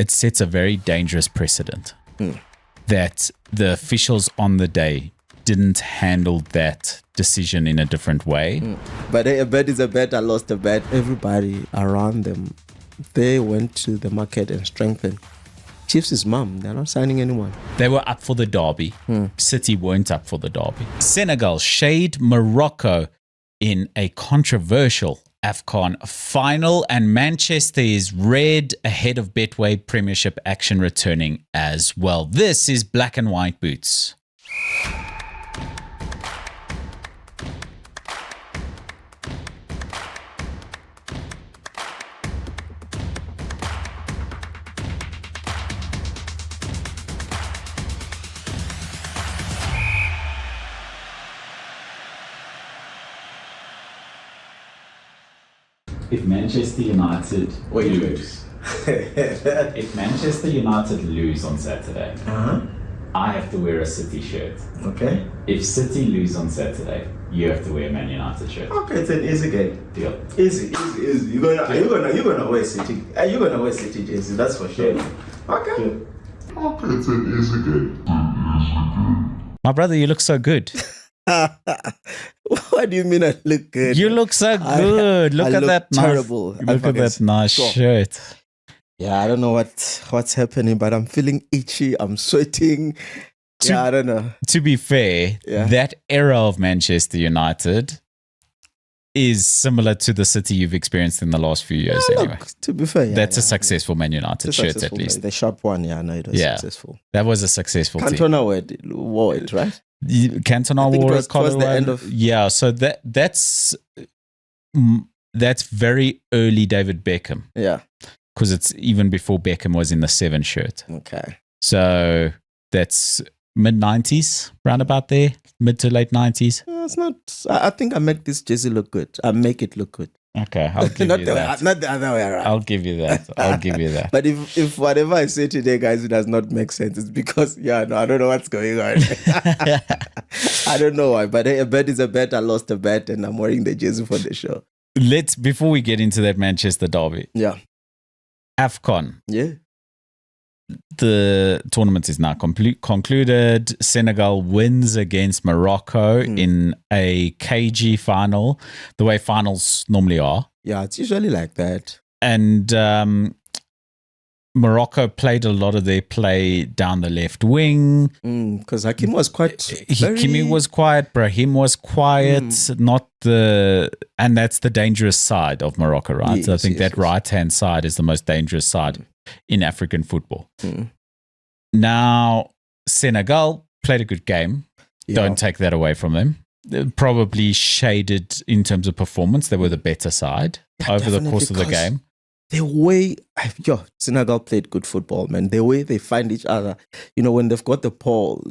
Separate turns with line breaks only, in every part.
it sets a very dangerous precedent that the officials on the day didn't handle that decision in a different way.
But a bet is a bet. I lost a bet. Everybody around them, they went to the market and strengthened. Chiefs' mum, they're not signing anyone.
They were up for the derby. City weren't up for the derby. Senegal shade Morocco in a controversial AFCON final, and Manchester is red ahead of Betway Premiership action returning as well. This is Black and White Boots. If Manchester United lose, if Manchester United lose on Saturday, I have to wear a City shirt.
Okay.
If City lose on Saturday, you have to wear a Man United shirt.
Okay, it's an easy game.
Deal.
Easy. You're gonna wear City. You're gonna wear City jersey. That's for sure. Okay.
Okay, it's an easy game.
My brother, you look so good.
What do you mean I look good?
You look so good. Look at that
terrible.
nice. Look at that nice shirt.
Yeah, I don't know what's happening, but I'm feeling itchy. I'm sweating. I don't know.
To be fair, that era of Manchester United is similar to the City you've experienced in the last few years. Anyway,
look, to be fair,
that's a successful Man United shirt, at least.
The sharp one, I know it was successful.
That was a successful team.
Cantona wore it, right?
Cantona wore it
towards the end of.
Yeah, so that's very early David Beckham.
Yeah,
because it's even before Beckham was in the 7 shirt.
Okay,
so that's mid-90s, round about there, mid to late 90s.
It's not. I think I make this jersey look good. I make it look good.
Okay, I'll give you that.
Not the other way around.
I'll give you that.
But if whatever I say today, guys, it does not make sense, it's because I don't know what's going on. I don't know why, but a bet is a bet. I lost a bet, and I'm wearing the jersey for the show.
Before we get into that Manchester derby.
Yeah.
AFCON.
Yeah.
The tournament is now concluded. Senegal wins against Morocco in a KG final, the way finals normally are.
Yeah, it's usually like that.
And Morocco played a lot of their play down the left wing.
Because Hakim was quite...
Hakimi was quiet. Brahim was quiet. And that's the dangerous side of Morocco, right?
Yes,
so I think that right-hand side is the most dangerous side in African football. Now, Senegal played a good game. Don't take that away from them. Probably shaded in terms of performance. They were the better side over the course of the game.
The way Senegal played good football, man. The way they find each other, when they've got the ball,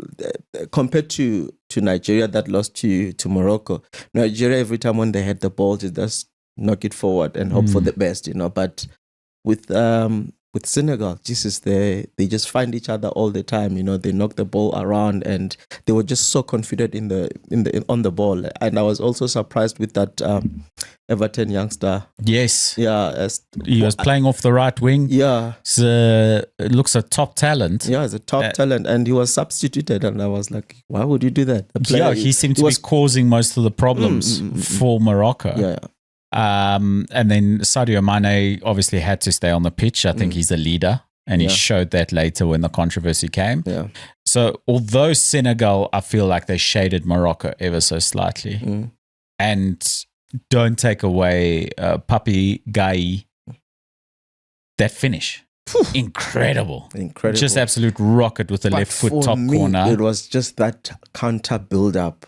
compared to Nigeria that lost to Morocco. Nigeria, every time when they had the ball, they just knock it forward and hope for the best, But with Senegal, they just find each other all the time. They knock the ball around, and they were just so confident on the ball. And I was also surprised with that Everton youngster.
Yes,
yeah,
he was playing off the right wing.
Yeah,
it looks a top talent.
Yeah, it's a top talent, and he was substituted. And I was like, why would you do that?
He seemed to be causing most of the problems for Morocco.
Yeah.
And then Sadio Mane obviously had to stay on the pitch. I think he's a leader, and he showed that later when the controversy came.
Yeah.
So although Senegal, I feel like they shaded Morocco ever so slightly. And don't take away Papi Gaye, that finish. Incredible. Just absolute rocket with the left foot top corner.
It was just that counter build-up.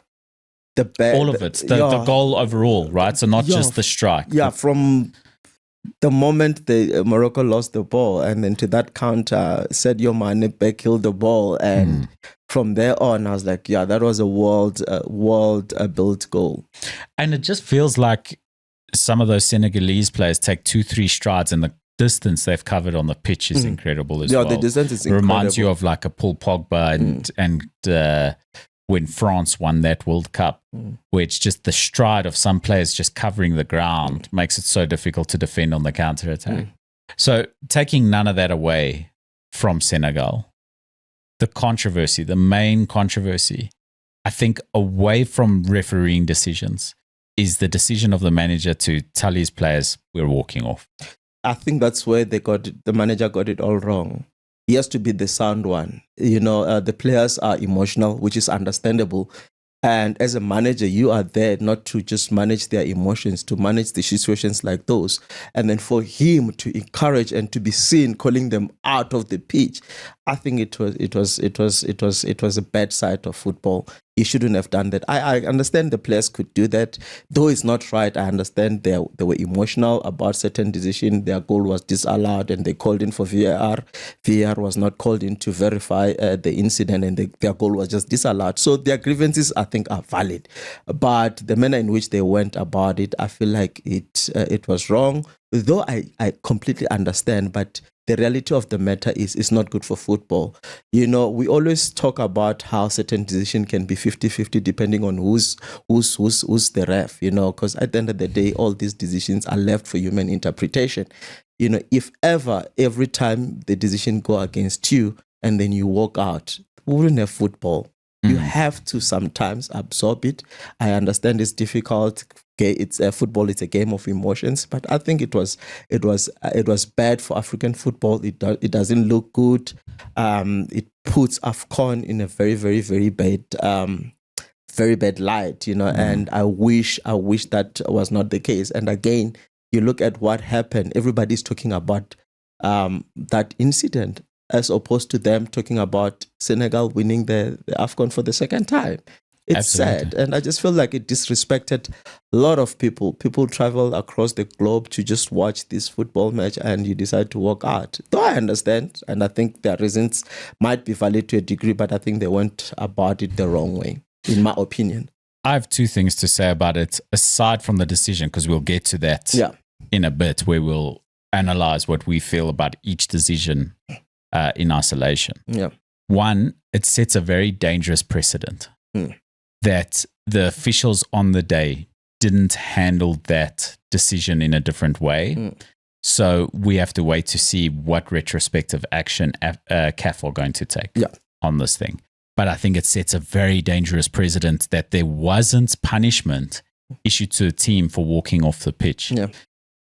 All of it, the goal overall, right? So not just the strike.
Yeah, from the moment Morocco lost the ball, and then to that counter, Sadio Mane backheel the ball, and from there on, I was like, that was a world built goal.
And it just feels like some of those Senegalese players take 2-3 strides, and the distance they've covered on the pitch is incredible as well.
Yeah, the distance is incredible.
Reminds you of like a Paul Pogba and when France won that World Cup, where it's just the stride of some players just covering the ground makes it so difficult to defend on the counter-attack. So taking none of that away, from Senegal. The controversy, the main controversy, I think away from refereeing decisions, is the decision of the manager to tell his players, we're walking off.
I think that's where the manager got it all wrong. He has to be the sound one. The players are emotional, which is understandable. And as a manager, you are there not to just manage their emotions, to manage the situations like those. And then for him to encourage and to be seen calling them out of the pitch, I think it was a bad side of football. He shouldn't have done that. I understand the players could do that, though it's not right. I understand they were emotional about certain decision. Their goal was disallowed, and they called in for VAR. VAR was not called in to verify the incident, and their goal was just disallowed. So their grievances, I think, are valid, but the manner in which they went about it, I feel like it was wrong. Though I completely understand, but the reality of the matter is it's not good for football. We always talk about how certain decision can be 50-50 depending on who's the ref, because at the end of the day, all these decisions are left for human interpretation. If ever, every time the decision go against you and then you walk out, we wouldn't have football. You have to sometimes absorb it. I understand it's difficult. It's football. It's a game of emotions, but I think it was bad for African football. It doesn't look good. It puts AFCON in a very, very, very bad light. And I wish that was not the case. And again, you look at what happened. Everybody's talking about that incident, as opposed to them talking about Senegal winning the AFCON for the second time. It's
Absolutely.
sad. And I just feel like it disrespected a lot of people. People travel across the globe to just watch this football match, and you decide to walk out. Though I understand, and I think their reasons might be valid to a degree, but I think they went about it the wrong way, in my opinion.
I have two things to say about it, aside from the decision, because we'll get to that in a bit, where we'll analyze what we feel about each decision in isolation.
Yeah.
One, it sets a very dangerous precedent that the officials on the day didn't handle that decision in a different way. So we have to wait to see what retrospective action CAF are going to take on this thing. But I think it sets a very dangerous precedent that there wasn't punishment issued to a team for walking off the pitch.
Yeah.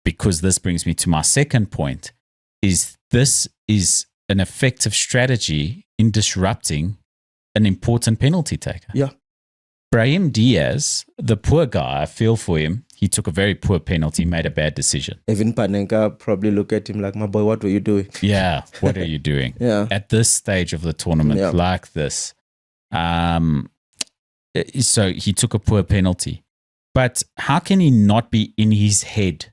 Because this brings me to my second point, is this is an effective strategy in disrupting an important penalty taker.
Yeah.
Brahim Diaz, the poor guy, I feel for him. He took a very poor penalty, made a bad decision.
Even Panenka probably look at him like, my boy, what were you doing?
Yeah, what are you doing? At this stage of the tournament, like this. So he took a poor penalty. But how can he not be in his head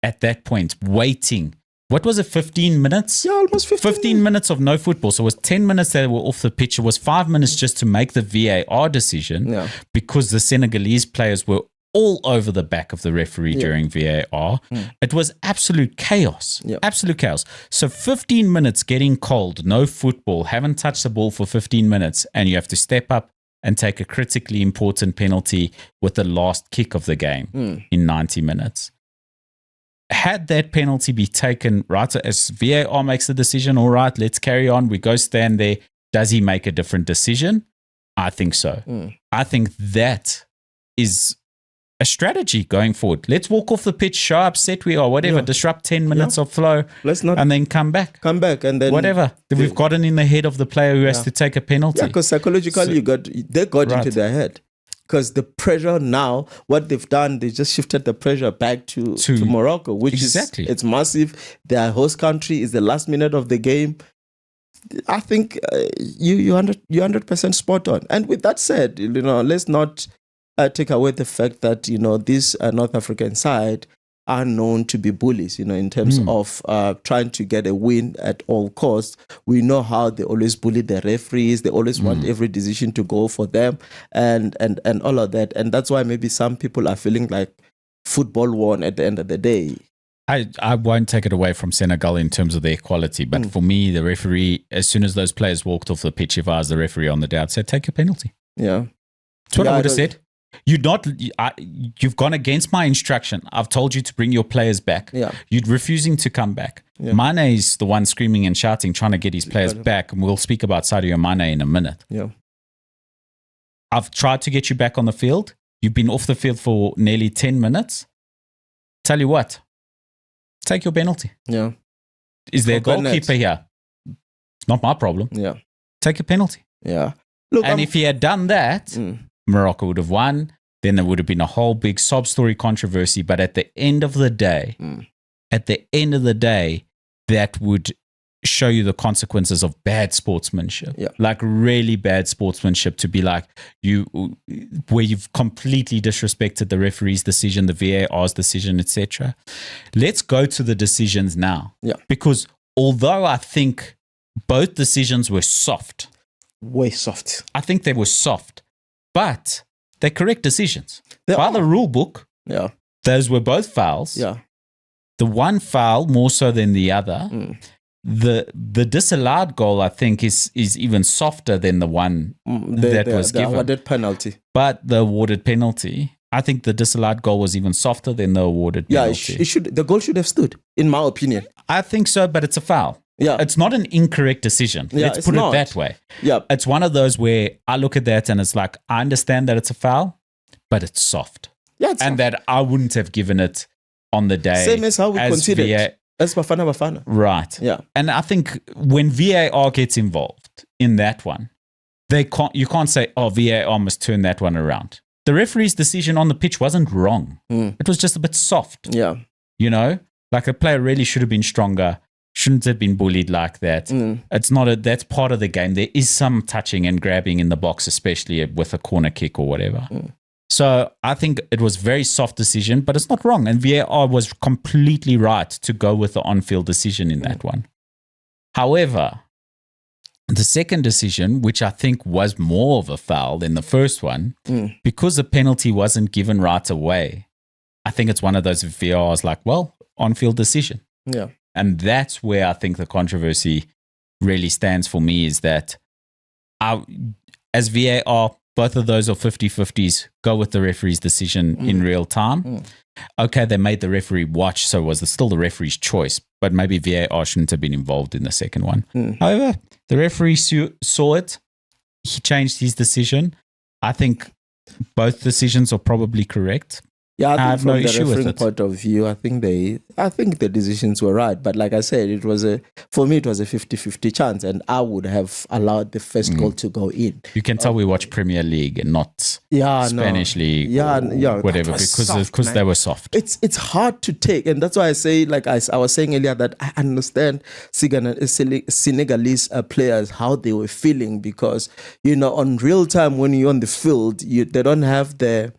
at that point, waiting? What was it, 15 minutes?
Yeah, almost
15 minutes of no football. So it was 10 minutes that they were off the pitch. It was 5 minutes just to make the VAR decision because the Senegalese players were all over the back of the referee during VAR. It was absolute chaos. Absolute chaos. So 15 minutes getting cold, no football, haven't touched the ball for 15 minutes, and you have to step up and take a critically important penalty with the last kick of the game in 90 minutes. Had that penalty be taken right as VAR makes the decision, all right, let's carry on, we go stand there, does he make a different decision? I think so. I think that is a strategy going forward. Let's walk off the pitch, show how upset we are, whatever, disrupt 10 minutes of flow, and then come back.
And then
whatever. We've gotten in the head of the player who has to take a penalty.
Yeah, because psychologically they got into their head. Because the pressure now, what they've done, they just shifted the pressure back to Morocco, which is it's massive. Their host country is the last minute of the game. I think you're 100% spot on. And with that said, let's not take away the fact that this North African side are known to be bullies, in terms of trying to get a win at all costs. We know how they always bully the referees. They always want every decision to go for them and all of that. And that's why maybe some people are feeling like football won at the end of the day.
I won't take it away from Senegal in terms of their quality, but for me, the referee, as soon as those players walked off the pitch, if I was the referee on the day, I'd say, take a penalty.
Yeah.
That's what I would have said. You've gone against my instruction. I've told you to bring your players back.
Yeah.
You're refusing to come back. Yeah. Mane is the one screaming and shouting, trying to get his players back. And we'll speak about Sadio Mane in a minute.
Yeah.
I've tried to get you back on the field. You've been off the field for nearly 10 minutes. Tell you what, take your penalty.
Yeah.
Is there a goalkeeper here? It's not my problem.
Yeah.
Take a penalty.
Yeah. Look,
and if he had done that, Morocco would have won. Then there would have been a whole big sob story controversy. But at the end of the day, that would show you the consequences of bad sportsmanship.
Yeah.
Like really bad sportsmanship, to be like where you've completely disrespected the referee's decision, the VAR's decision, etc. Let's go to the decisions now.
Yeah.
Because although I think both decisions were soft.
Way soft.
I think they were soft, but they're correct decisions.
By
the rule book, those were both fouls.
Yeah.
The one foul more so than the other. The disallowed goal, I think, is even softer than the one that was given.
The awarded penalty.
But the awarded penalty, I think the disallowed goal was even softer than the awarded penalty.
Yeah, the goal should have stood, in my opinion.
I think so, but it's a foul.
Yeah.
It's not an incorrect decision.
Yeah,
Let's put it that way.
Yeah.
It's one of those where I look at that and it's like, I understand that it's a foul, but it's soft.
Yeah, it's
and
soft.
that I wouldn't have given it on the day.
Same as how we considered it. As Bafana.
Right.
Yeah.
And I think when VAR gets involved in that one, you can't say, oh, VAR must turn that one around. The referee's decision on the pitch wasn't wrong. It was just a bit soft.
Yeah.
You know, like a player really should have been stronger. Shouldn't have been bullied like that. It's not that's part of the game. There is some touching and grabbing in the box, especially with a corner kick or whatever. So I think it was a very soft decision, but it's not wrong. And VAR was completely right to go with the on-field decision in that one. However, the second decision, which I think was more of a foul than the first one, because the penalty wasn't given right away, I think it's one of those VARs like, well, on-field decision.
Yeah.
And that's where I think the controversy really stands for me, is that as VAR, both of those are 50-50s, go with the referee's decision in real time. Okay, they made the referee watch, so was still the referee's choice, but maybe VAR shouldn't have been involved in the second one. However, the referee saw it. He changed his decision. I think both decisions are probably correct.
Yeah, I think
have no
from the
issue with
refereeing
it.
point of view, I think the decisions were right. But like I said, for me it was a 50-50 chance, and I would have allowed the first goal to go in.
You can tell we watch Premier League and not Spanish League, whatever, because they were soft.
It's hard to take, and that's why I say, like I was saying earlier, that I understand Senegalese players how they were feeling, because on real time when you're on the field, they don't have the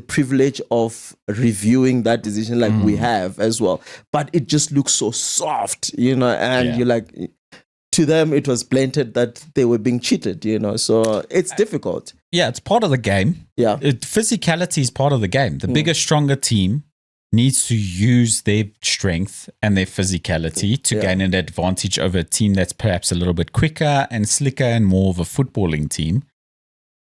privilege of reviewing that decision like we have as well. But it just looks so soft, and you're like, to them it was blatant that they were being cheated, so it's difficult.
Yeah, it's part of the game.
Yeah.
Physicality is part of the game. The bigger, stronger team needs to use their strength and their physicality to gain an advantage over a team that's perhaps a little bit quicker and slicker and more of a footballing team.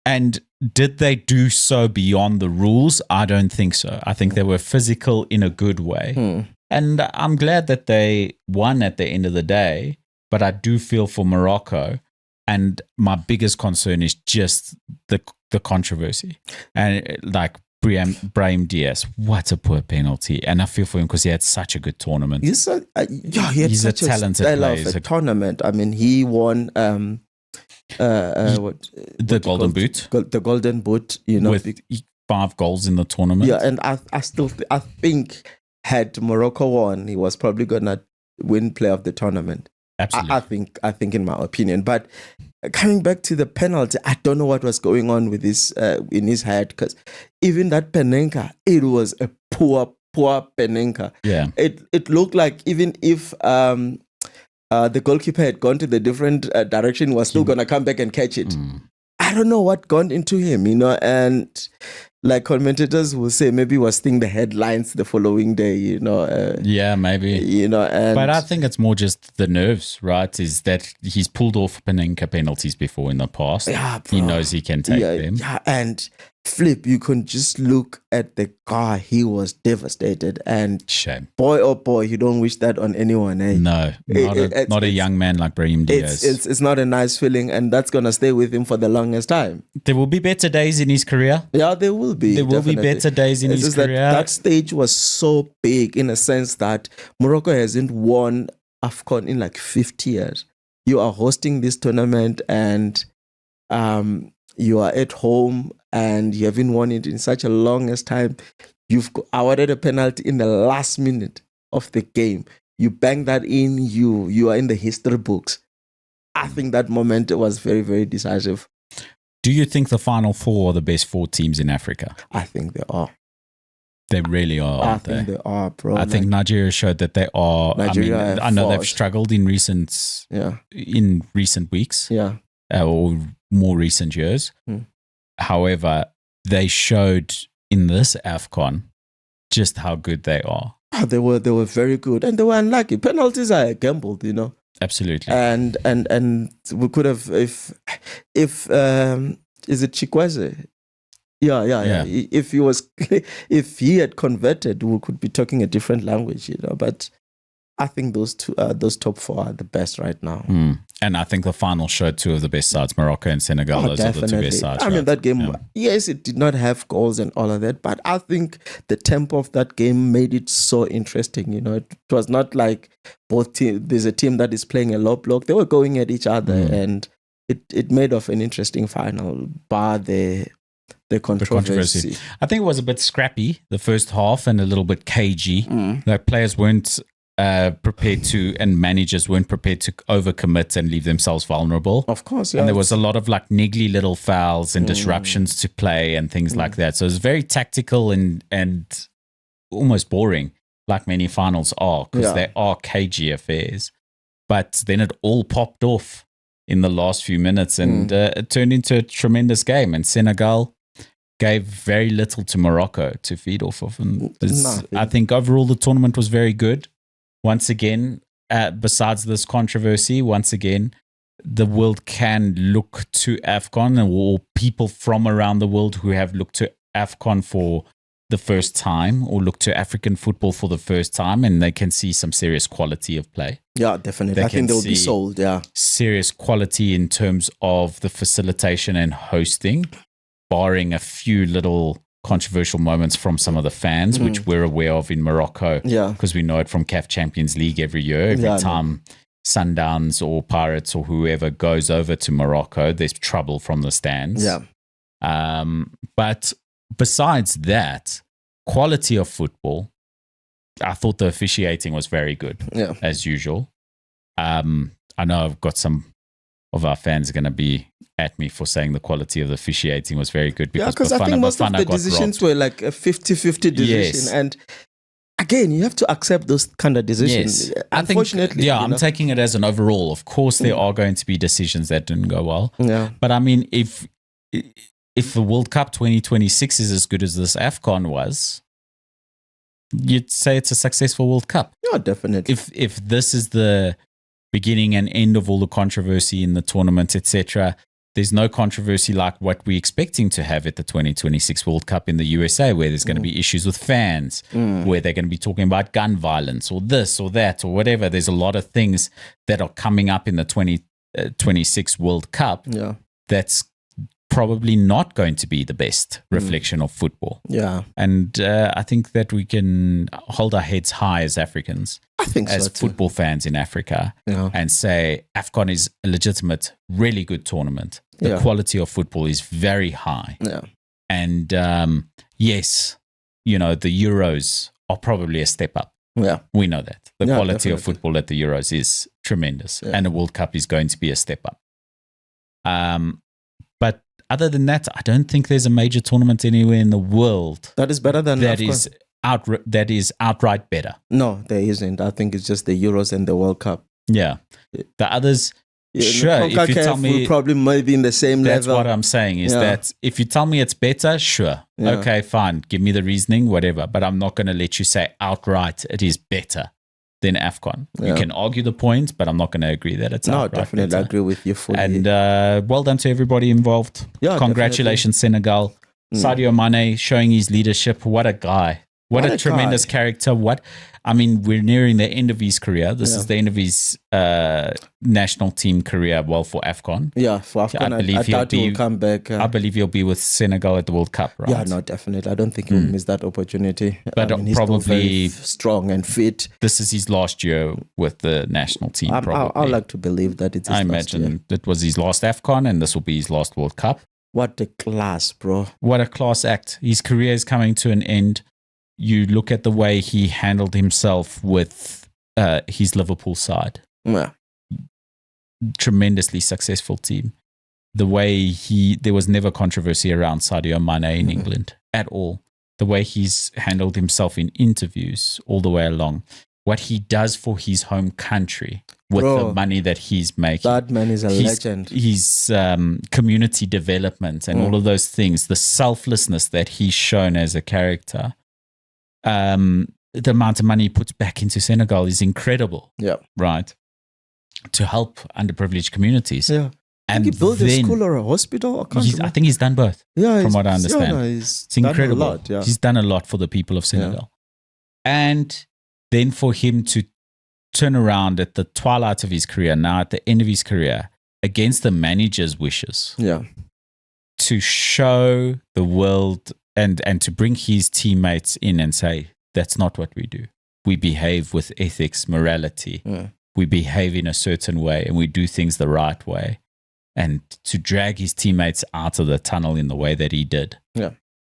And did they do so beyond the rules? I don't think so. I think they were physical in a good way. And I'm glad that they won at the end of the day, but I do feel for Morocco. And my biggest concern is just the controversy. And like Brahim Diaz, what a poor penalty. And I feel for him because he had such a good tournament.
He had such
a talented player.
Of a tournament. I mean, he won...
the Golden Boot.
The Golden Boot,
with 5 goals in the tournament.
Yeah, and I think had Morocco won, he was probably gonna win Player of the Tournament.
Absolutely.
I think in my opinion. But coming back to the penalty, I don't know what was going on with this in his head, because even that Penenka, it was a poor Penenka.
Yeah,
it looked like even if the goalkeeper had gone to the different direction, was still going to come back and catch it. I don't know what gone into him, and like commentators will say, maybe he was seeing the headlines the following day,
Yeah, maybe.
and
But I think it's more just the nerves, right? Is that he's pulled off Panenka penalties before in the past.
Yeah,
he
bro.
knows he can take them.
Yeah, and Flip, you can just look at the guy. He was devastated, and
Shame.
boy, oh boy, you don't wish that on anyone, eh?
No, not a young man like Brahim Diaz.
It's not a nice feeling, and that's gonna stay with him for the longest time.
There will be better days in his career.
Yeah, there will be.
There will
definitely
be better days in
It's
his
just
career.
That stage was so big in a sense that Morocco hasn't won AFCON in like 50 years. You are hosting this tournament, and you are at home, and you haven't won it in such a longest time. You've awarded a penalty in the last minute of the game. You bang that in, you are in the history books. I think that moment was very, very decisive.
Do you think the Final Four are the best 4 teams in Africa?
I think they are.
They really are, aren't
I think they are, bro.
I think Nigeria showed that they are.
Nigeria
I know
fought.
they've struggled in recent weeks,
Yeah.
or more recent years. However, they showed in this AFCON just how good they are.
Oh, they were very good, and they were unlucky. Penalties are gambled,
Absolutely.
And we could have if is it Chikweze? Yeah. If he had converted, we could be talking a different language, But I think those top 4 are the best right now.
And I think the final showed 2 of the best sides, Morocco and Senegal. Those are the 2 best sides.
I mean, that game, yes, it did not have goals and all of that, but I think the tempo of that game made it so interesting. It was not like both teams. There's a team that is playing a low block. They were going at each other, and it made of an interesting final, bar the controversy.
I think it was a bit scrappy the first half and a little bit cagey. Like players weren't prepared to, and managers weren't prepared to overcommit and leave themselves vulnerable.
Of course, yeah.
And there was a lot of like niggly little fouls and disruptions to play and things like that. So it was very tactical and almost boring, like many finals are, because they are cagey affairs. But then it all popped off in the last few minutes, and it turned into a tremendous game. And Senegal gave very little to Morocco to feed off of. And I think overall the tournament was very good. Once again, besides this controversy, the world can look to AFCON, or people from around the world who have looked to AFCON for the first time, or look to African football for the first time, and they can see some serious quality of play.
Yeah, definitely. I think they'll be sold, yeah.
Serious quality in terms of the facilitation and hosting, barring a few little controversial moments from some of the fans, which we're aware of in Morocco, because we know it from CAF Champions League every year. Every time Sundowns or Pirates or whoever goes over to Morocco, there's trouble from the stands. But besides that, quality of football, I thought the officiating was very good, as usual. I know I've got some of our fans are going to be at me for saying the quality of the officiating was very good,
because I think most of the decisions were like a 50-50 decision, and again, you have to accept those kind of decisions. Unfortunately,
I'm taking it as an overall. Of course, there are going to be decisions that didn't go well. But I mean, if the World Cup 2026 is as good as this AFCON was, you'd say it's a successful World Cup.
Yeah, definitely.
If this is the beginning and end of all the controversy in the tournament, etc., there's no controversy like what we're expecting to have at the 2026 World Cup in the USA, where there's going to be issues with fans, where they're going to be talking about gun violence or this or that or whatever. There's a lot of things that are coming up in the 2026 World Cup that's probably not going to be the best reflection of football. And I think that we can hold our heads high as Africans,
I think
as
so too.
football fans in Africa, and say AFCON is a legitimate, really good tournament. The quality of football is very high. And yes, the Euros are probably a step up. We know that. The quality of football at the Euros is tremendous, and the World Cup is going to be a step up. But other than that, I don't think there's a major tournament anywhere in the world
that is better than AFCON.
That is outright better.
No, there isn't. I think it's just the Euros and the World Cup.
The others, Sure, if you
CONCACAF
tell me
will probably maybe in the same
that's
level.
what I'm saying is
Yeah.
that if you tell me it's better, sure.
Yeah.
Okay, fine. Give me the reasoning, whatever. But I'm not going to let you say outright it is better than AFCON. You
Yeah.
can argue the point, but I'm not going to agree that it's
No,
outright
definitely
better.
agree with you fully.
And well done to everybody involved.
Yeah,
Congratulations, Senegal. Sadio Mane showing his leadership. What a guy. What a tremendous character. We're nearing the end of his career. This is the end of his national team career, for AFCON.
Yeah, for AFCON, I doubt he will come back.
I believe he'll be with Senegal at the World Cup, right?
Yeah, no, definitely. I don't think he will miss that opportunity.
But
he's
probably
still very strong and fit.
This is his last year with the national team, probably.
I like to believe that it's his
I
last year.
imagine it was his last AFCON and this will be his last World Cup.
What a class, bro.
What a class act. His career is coming to an end. You look at the way he handled himself with his Liverpool side.
Yeah.
Tremendously successful team. The way there was never controversy around Sadio Mane in England at all. The way he's handled himself in interviews all the way along. What he does for his home country with the money that he's making.
That man is a legend.
His community development and all of those things. The selflessness that he's shown as a character. The amount of money he puts back into Senegal is incredible.
Yeah.
Right. To help underprivileged communities.
Yeah.
And
he built a school or a hospital?
I think he's done both.
Yeah,
from what I understand. It's incredible.
Done a lot, yeah.
He's done a lot for the people of Senegal. And then for him to turn around at the twilight of his career, now at the end of his career, against the manager's wishes.
Yeah.
To show the world and to bring his teammates in and say, that's not what we do. We behave with ethics, morality.
Yeah.
We behave in a certain way and we do things the right way. And to drag his teammates out of the tunnel in the way that he did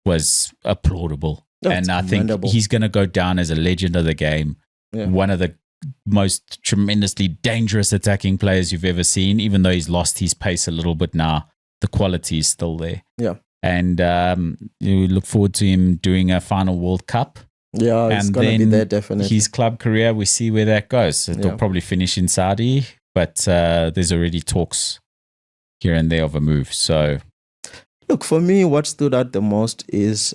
was applaudable. And I think he's going to go down as a legend of the game. Yeah. One of the most tremendously dangerous attacking players you've ever seen, even though he's lost his pace a little bit now. The quality is still there.
Yeah.
And we look forward to him doing a final World Cup.
Yeah, it's going to be there, definitely.
His club career, we see where that goes. It'll probably finish in Saudi, but there's already talks here and there of a move. So,
look, for me, what stood out the most is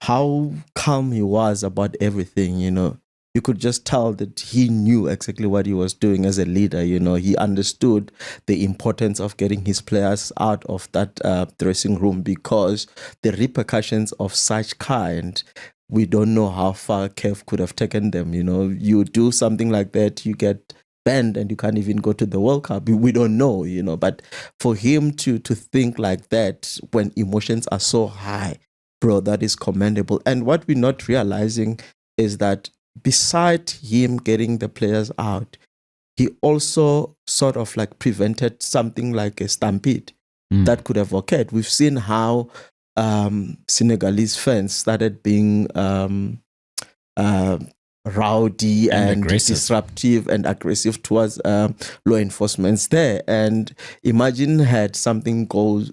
how calm he was about everything, you know. You could just tell that he knew exactly what he was doing as a leader, you know. He understood the importance of getting his players out of that dressing room because the repercussions of such kind, we don't know how far Kev could have taken them, you know. You do something like that, you get banned and you can't even go to the World Cup. We don't know, you know. But for him to think like that when emotions are so high, bro, that is commendable. And what we're not realizing is that beside him getting the players out, he also sort of like prevented something like a stampede that could have occurred. We've seen how Senegalese fans started being rowdy and disruptive and aggressive towards law enforcement there. And imagine had something gone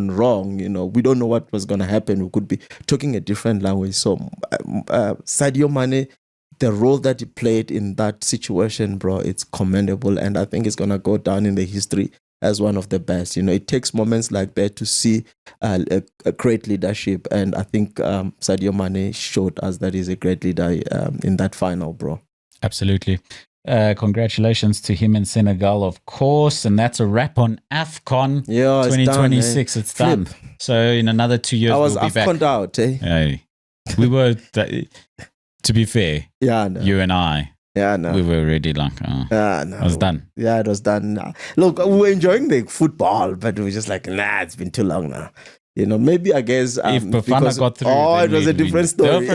wrong, you know, we don't know what was going to happen. We could be talking a different language. So Sadio Mane, the role that he played in that situation, bro, it's commendable. And I think it's going to go down in the history as one of the best. You know, it takes moments like that to see a great leadership. And I think Sadio Mane showed us that he's a great leader in that final, bro.
Absolutely. Congratulations to him in Senegal, of course. And that's a wrap on AFCON 2026. It's done. So in another 2 years,
we'll
be back.
AFCON'd out, eh?
Hey, we were, to be fair, you and I, we were already like, it was done.
Yeah, it was done. Look, we were enjoying the football, but we were just like, it's been too long now. You know, maybe I guess
if Bafana got through,
it was a different story.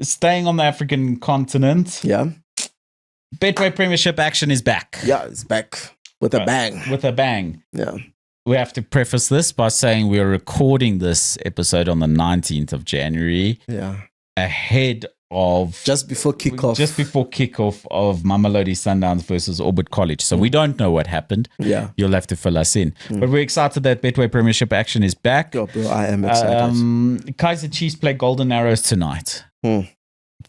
Staying on the African continent.
Yeah.
Betway Premiership action is back.
Yeah, it's back with a bang.
With a bang.
Yeah.
We have to preface this by saying we're recording this episode on the 19th of January.
Yeah.
Ahead of...
Just before kickoff
of Mamelodi Sundowns versus Orbit College. So we don't know what happened.
Yeah.
You'll have to fill us in. But we're excited that Betway Premiership action is back.
Yo, bro, I am excited.
Kaizer Chiefs play Golden Arrows tonight.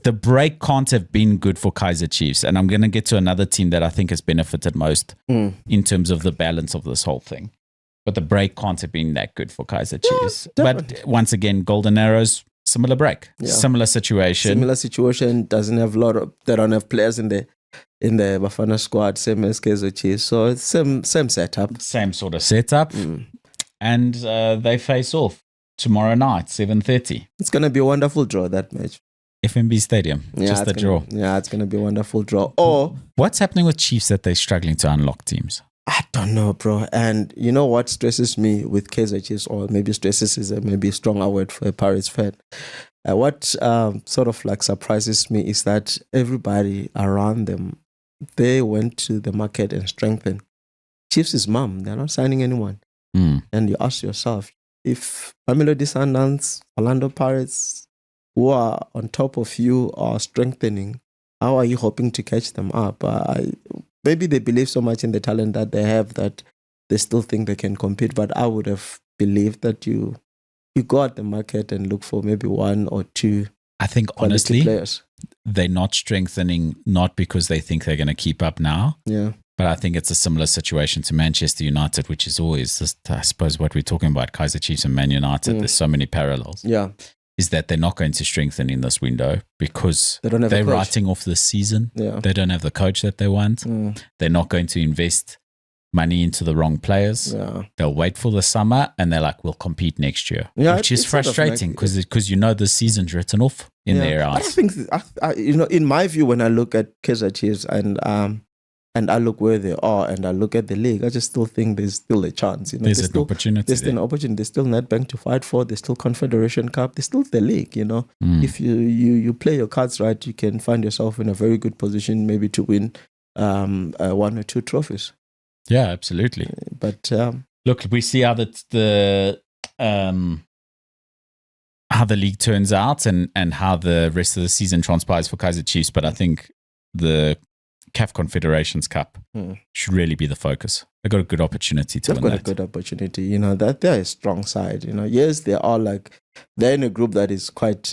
the break can't have been good for Kaizer Chiefs. And I'm going to get to another team that I think has benefited most in terms of the balance of this whole thing. But the break can't have been that good for Kaizer Chiefs.
Definitely.
But once again, Golden Arrows, similar break, similar situation.
Similar situation, doesn't have a lot of, they don't have players in the Bafana squad, same as Kaizer Chiefs. So it's same setup.
Same sort of setup. And they face off tomorrow night, 7:30.
It's going to be a wonderful draw, that match.
FNB Stadium, just a draw.
Yeah, it's going to be a wonderful draw. Or
what's happening with Chiefs that they're struggling to unlock teams?
I don't know, bro. And you know what stresses me with Kaizer Chiefs, or maybe stresses is maybe a stronger word for a Pirates fan. What sort of like surprises me is that everybody around them, they went to the market and strengthened. Chiefs is mum. They're not signing anyone. And you ask yourself, if Mamelodi Sundowns, Orlando Pirates, who are on top of you, are strengthening, how are you hoping to catch them up? Maybe they believe so much in the talent that they have that they still think they can compete. But I would have believed that you go at the market and look for maybe one or two.
I think honestly,
players.
They're not strengthening not because they think they're going to keep up now.
Yeah.
But I think it's a similar situation to Manchester United, which is always just, I suppose, what we're talking about, Kaizer Chiefs and Man United. There's so many parallels.
Yeah.
Is that they're not going to strengthen in this window because
they're
writing off this season.
Yeah.
They don't have the coach that they want. They're not going to invest money into the wrong players.
Yeah.
They'll wait for the summer and they're like, we'll compete next year.
Yeah,
which is frustrating because the season's written off in their eyes.
I think, in my view, when I look at Kaizer Chiefs and I look where they are and I look at the league, I just still think there's still a chance.
There's an opportunity.
There's still an opportunity. There's still Nedbank to fight for. There's still Confederation Cup. There's still the league, If you play your cards right, you can find yourself in a very good position maybe to win one or two trophies.
Yeah, absolutely.
But
look, we see how how the league turns out and how the rest of the season transpires for Kaizer Chiefs. But I think the CAF Confederations Cup should really be the focus. They've got a good opportunity to win that.
They've got a good opportunity. That they're a strong side. Yes, they are they're in a group that is quite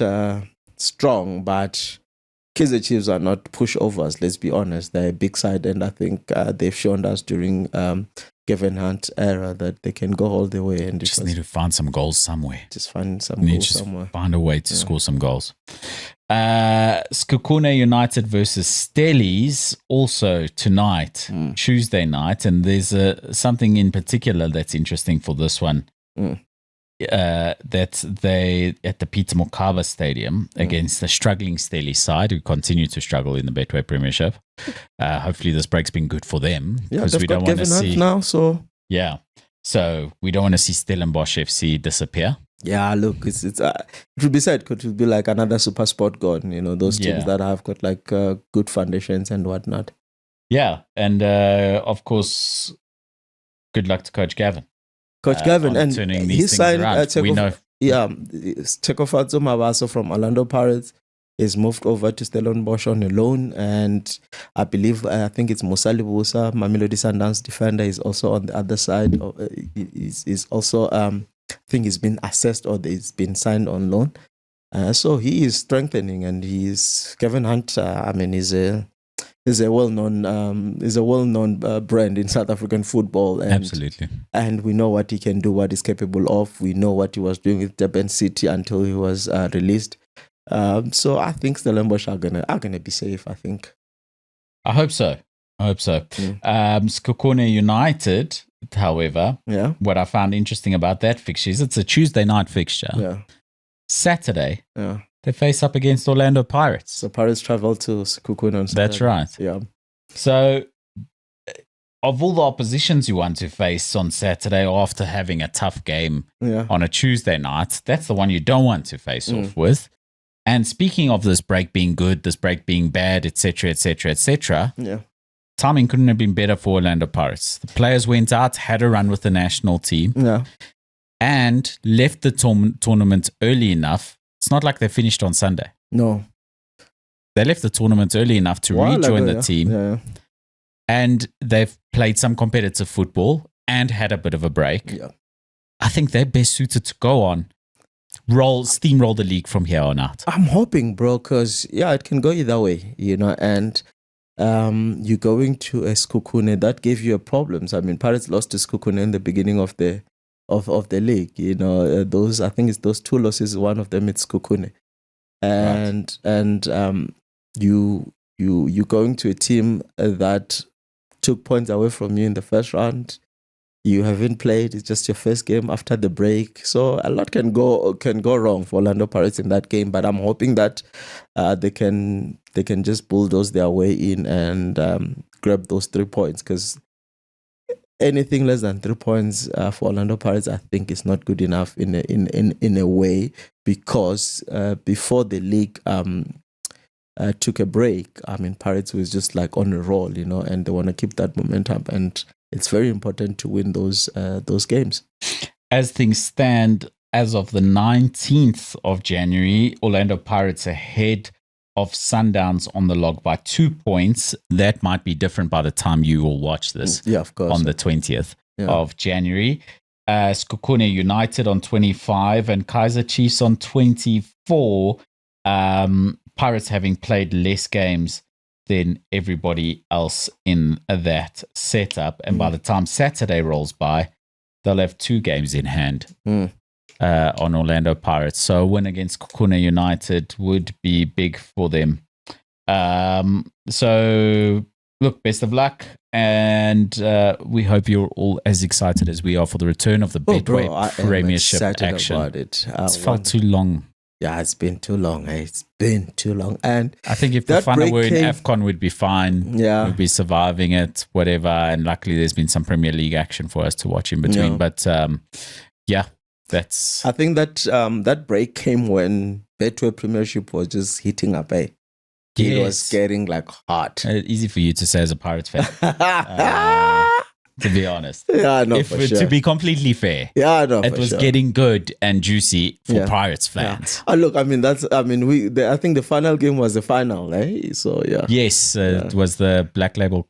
strong, but Kaizer Chiefs are not pushovers. Let's be honest. They're a big side, and I think they've shown us during Kevin Hunt's era that they can go all the way. And
just need to find some goals somewhere.
Just find some goals somewhere.
Find a way to score some goals. Sekhukhune United versus Stellies also tonight, Tuesday night, and there's something in particular that's interesting for this one. That they at the Peter Mokaba Stadium against the struggling Stellies side who continue to struggle in the Betway Premiership. Hopefully this break's been good for them because we don't want to see
now. So
we don't want to see Stellenbosch FC disappear.
Yeah, look, it would be sad because it would be like another super sport gone. Those teams that have got like good foundations and whatnot.
Yeah, and of course, good luck to Coach Gavin.
Gavin, and
turning
he
these
signed
things around. We know.
Yeah, Tekofatso Mabaso from Orlando Pirates is moved over to Stellenbosch on a loan, and I think it's Musa Libusa, Mamelodi Sundowns defender, is also on the other side. Is also I think he's been assessed or he's been signed on loan. So he is strengthening, and Kevin Hunt. Is a well-known brand in South African football. And,
absolutely. And
we know what he can do, what he's capable of. We know what he was doing with Durban City until he was released. So I think Stellenbosch are gonna be safe. I think.
I hope so. Sekhukhune United, however, what I found interesting about that fixture is it's a Tuesday night fixture.
Yeah.
Saturday. Yeah. They face up against Orlando Pirates.
So Pirates travel to Sekhukhune on Saturday.
That's right.
Yeah.
So, of all the oppositions you want to face on Saturday after having a tough game on a Tuesday night, that's the one you don't want to face off with. And speaking of this break being good, this break being bad, etc., timing couldn't have been better for Orlando Pirates. The players went out, had a run with the national team, and left the tournament early enough. It's not like they finished on Sunday.
No.
They left the tournament early enough to rejoin the team.
Yeah.
And they've played some competitive football and had a bit of a break.
Yeah.
I think they're best suited to go on steamroll the league from here on out?
I'm hoping, bro, because it can go either way, and you're going to a Sekhukhune that gave you a problems. I mean, Pirates lost to Sekhukhune in the beginning of the league. Those, I think it's those 2 losses. One of them it's Sekhukhune, and you're going to a team that took points away from you in the first round. You haven't played. It's just your first game after the break. So a lot can go wrong for Orlando Pirates in that game. But I'm hoping that they can just bulldoze their way in and grab those 3 points, because anything less than 3 points for Orlando Pirates, I think, is not good enough in a way, because before the league took a break, I mean, Pirates was just like on a roll, and they want to keep that momentum, and it's very important to win those games.
As things stand, as of the 19th of January, Orlando Pirates ahead of Sundowns on the log by 2 points. That might be different by the time you will watch this.
Yeah, of course.
On the 20th of January. Sekhukhune United on 25 and Kaizer Chiefs on 24. Pirates having played less games than everybody else in that setup. And by the time Saturday rolls by, they'll have 2 games in hand on Orlando Pirates. So a win against Sekhukhune United would be big for them. So, look, best of luck. And we hope you're all as excited as we are for the return of the Betway Premiership action.
About it.
It's felt too long.
Yeah, it's been too long. It's been too long. And
I think if the Final were in AFCON, we'd be fine. Yeah. We'd be surviving it, whatever. And luckily, there's been some Premier League action for us to watch in between. Yeah. But that's...
I think that break came when Betway Premiership was just heating up, It was getting like hot.
Easy for you to say as a Pirates fan. To be honest.
Yeah, no, for sure.
To be completely fair.
Yeah, no,
it was getting good and juicy for Pirates fans.
Yeah. Look, I think the final game was the final, So, yeah.
Yes, it was the Black Label.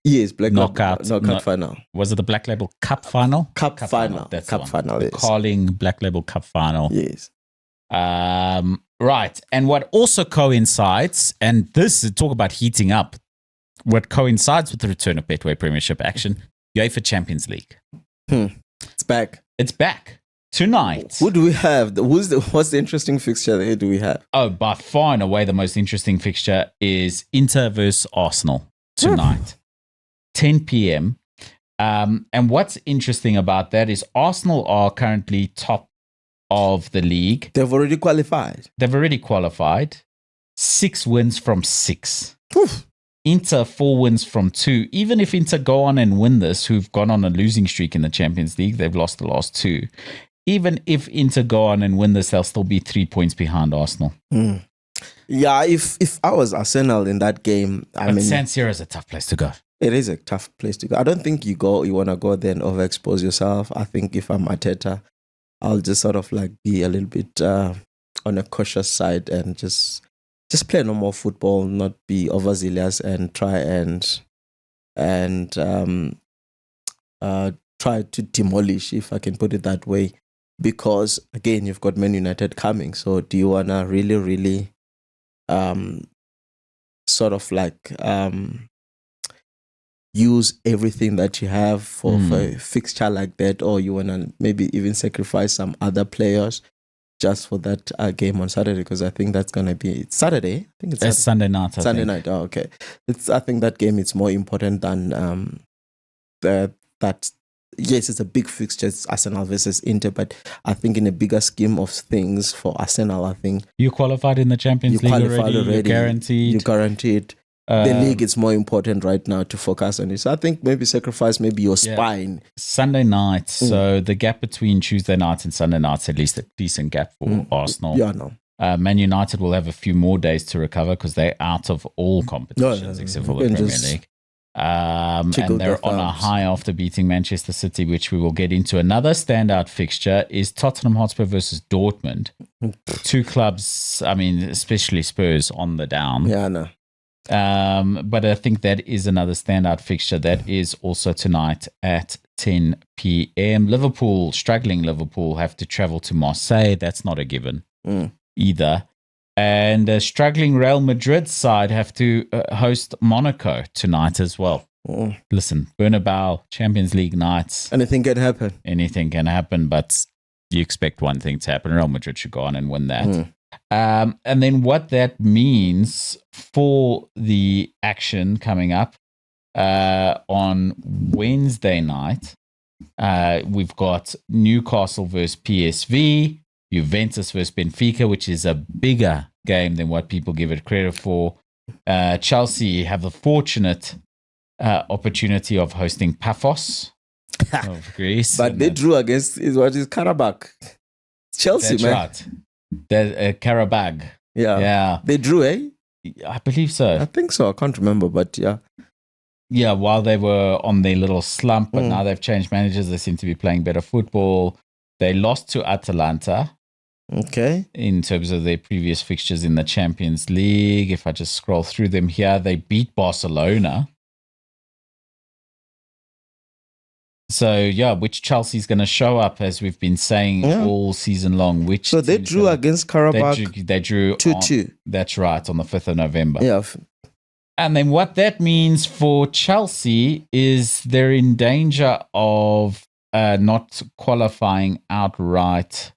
Yes,
knockout
final.
Was it the Black Label Cup final?
Cup final.
That's
Cup final,
yes. Carling Black Label Cup final.
Yes.
Right. And what also coincides, and this, talk about heating up, what coincides with the return of Betway Premiership action, UEFA Champions League.
It's back.
It's back tonight.
Who do we have? What's the interesting fixture that do we have?
Oh, by far and away, the most interesting fixture is Inter versus Arsenal tonight, 10 p.m. And what's interesting about that is Arsenal are currently top of the league.
They've already qualified.
6 wins from 6.
Oof.
Inter 4 wins from 2. Even if Inter go on and win this, who've gone on a losing streak in the Champions League, they've lost the last 2. Even if Inter go on and win this, they'll still be 3 points behind Arsenal.
Yeah, if I was Arsenal in that game,
San Siro is a tough place to go.
It is a tough place to go. I don't think you want to go there and overexpose yourself. I think if I'm Arteta, I'll just sort of like be a little bit on a cautious side and just play normal football, not be overzealous, and try and try to demolish, if I can put it that way. Because again, you've got Man United coming. So do you wanna really, really, sort of like use everything that you have for a fixture like that, or you wanna maybe even sacrifice some other players just for that game on Saturday? Because I think that's gonna be Saturday. I think it's
Sunday night.
Sunday night. Oh, okay. I think that game is more important than that. Yes, it's a big fixture. It's Arsenal versus Inter, but I think in a bigger scheme of things for Arsenal, I think
you qualified in the Champions League already. You're guaranteed.
You're guaranteed. The league is more important right now to focus on it. So I think maybe sacrifice your spine.
Sunday night. So the gap between Tuesday night and Sunday night is at least a decent gap for Arsenal.
Yeah, no.
Man United will have a few more days to recover because they're out of all competitions except for the Premier League. And they're on a high after beating Manchester City, which we will get into. Another standout fixture is Tottenham Hotspur versus Dortmund. 2 clubs, especially Spurs, on the down.
Yeah, no.
But I think that is another standout fixture. That is also tonight at 10 p.m. Liverpool, struggling Liverpool, have to travel to Marseille. That's not a given either. And struggling Real Madrid side have to host Monaco tonight as well. Listen, Bernabeu, Champions League nights.
Anything can happen.
Anything can happen, but you expect one thing to happen. Real Madrid should go on and win that. And then what that means for the action coming up on Wednesday night, we've got Newcastle versus PSV, Juventus versus Benfica, which is a bigger game than what people give it credit for. Chelsea have the fortunate opportunity of hosting Paphos of Greece.
But they drew against Carrick. Chelsea,
That's
man.
right. The Karabag. Yeah.
They drew, eh?
I believe so.
I think so. I can't remember, but yeah.
Yeah, while they were on their little slump, but now they've changed managers. They seem to be playing better football. They lost to Atalanta.
Okay.
In terms of their previous fixtures in the Champions League. If I just scroll through them here, they beat Barcelona. So, yeah, which Chelsea's going to show up, as we've been saying all season long.
So they drew against Carrick.
They drew
2-2.
That's right, on the 5th of November.
Yeah.
And then what that means for Chelsea is they're in danger of not qualifying outright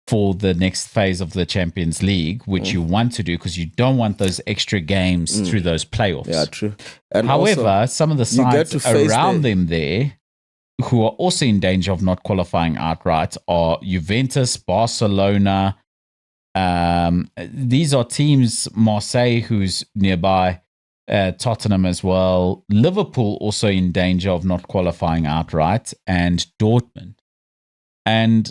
for the next phase of the Champions League, which you want to do because you don't want those extra games through those playoffs.
Yeah, true. And
however,
also,
some of the sides around them there who are also in danger of not qualifying outright are Juventus, Barcelona. These are teams, Marseille, who's nearby, Tottenham as well. Liverpool also in danger of not qualifying outright, and Dortmund. And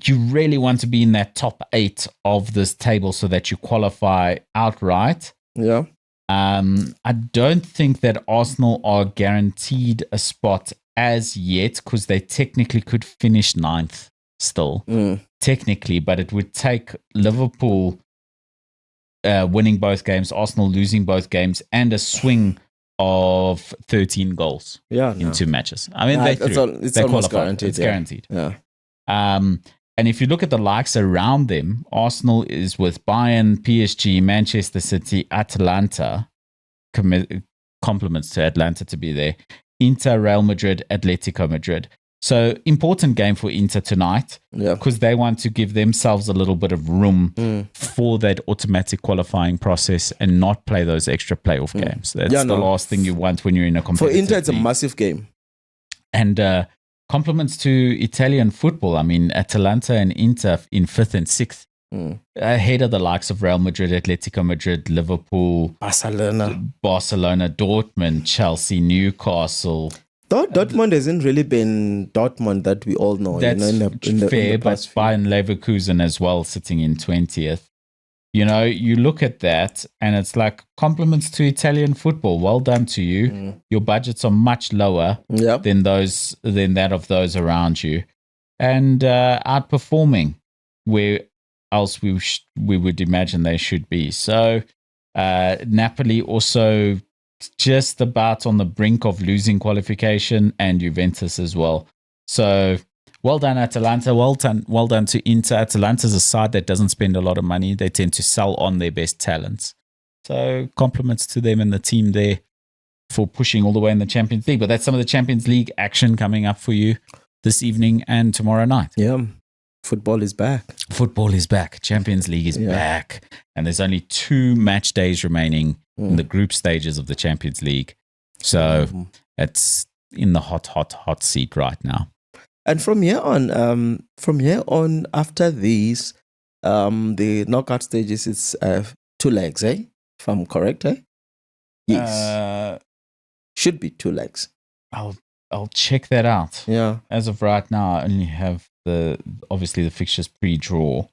you really want to be in that top 8 of this table so that you qualify outright.
Yeah.
I don't think that Arsenal are guaranteed a spot as yet because they technically could finish 9th still, technically, but it would take Liverpool winning both games, Arsenal losing both games, and a swing of 13 goals in 2 matches. I mean, they
almost
qualify.
guaranteed.
It's guaranteed.
Yeah.
And if you look at the likes around them, Arsenal is with Bayern, PSG, Manchester City, Atalanta. Compliments to Atlanta to be there. Inter, Real Madrid, Atletico Madrid. So important game for Inter tonight because they want to give themselves a little bit of room for that automatic qualifying process and not play those extra playoff games. That's the last thing you want when you're in a competitive
For Inter, it's
league.
a massive game.
And compliments to Italian football. I mean, Atalanta and Inter in 5th and 6th. Ahead of the likes of Real Madrid, Atletico Madrid, Liverpool,
Barcelona,
Dortmund, Chelsea, Newcastle.
Dortmund hasn't really been Dortmund that we all know.
That's fair, but Bayern Leverkusen as well, sitting in 20th. You know, you look at that and it's like compliments to Italian football. Well done to you. Your budgets are much lower than that of those around you, and outperforming where else we would imagine they should be. So Napoli also just about on the brink of losing qualification, and Juventus as well. So well done, Atalanta. Well done to Inter. Atalanta's a side that doesn't spend a lot of money. They tend to sell on their best talents. So compliments to them and the team there for pushing all the way in the Champions League. But that's some of the Champions League action coming up for you this evening and tomorrow night.
Yeah. Football is back.
Football is back. Champions League is back. And there's only 2 match days remaining in the group stages of the Champions League. So it's in the hot seat right now.
And from here on, after these, the knockout stages, it's 2 legs, eh? If I'm correct, eh? Yes. Should be 2 legs.
I'll check that out.
Yeah.
As of right now, I only have obviously the fixtures pre-draw.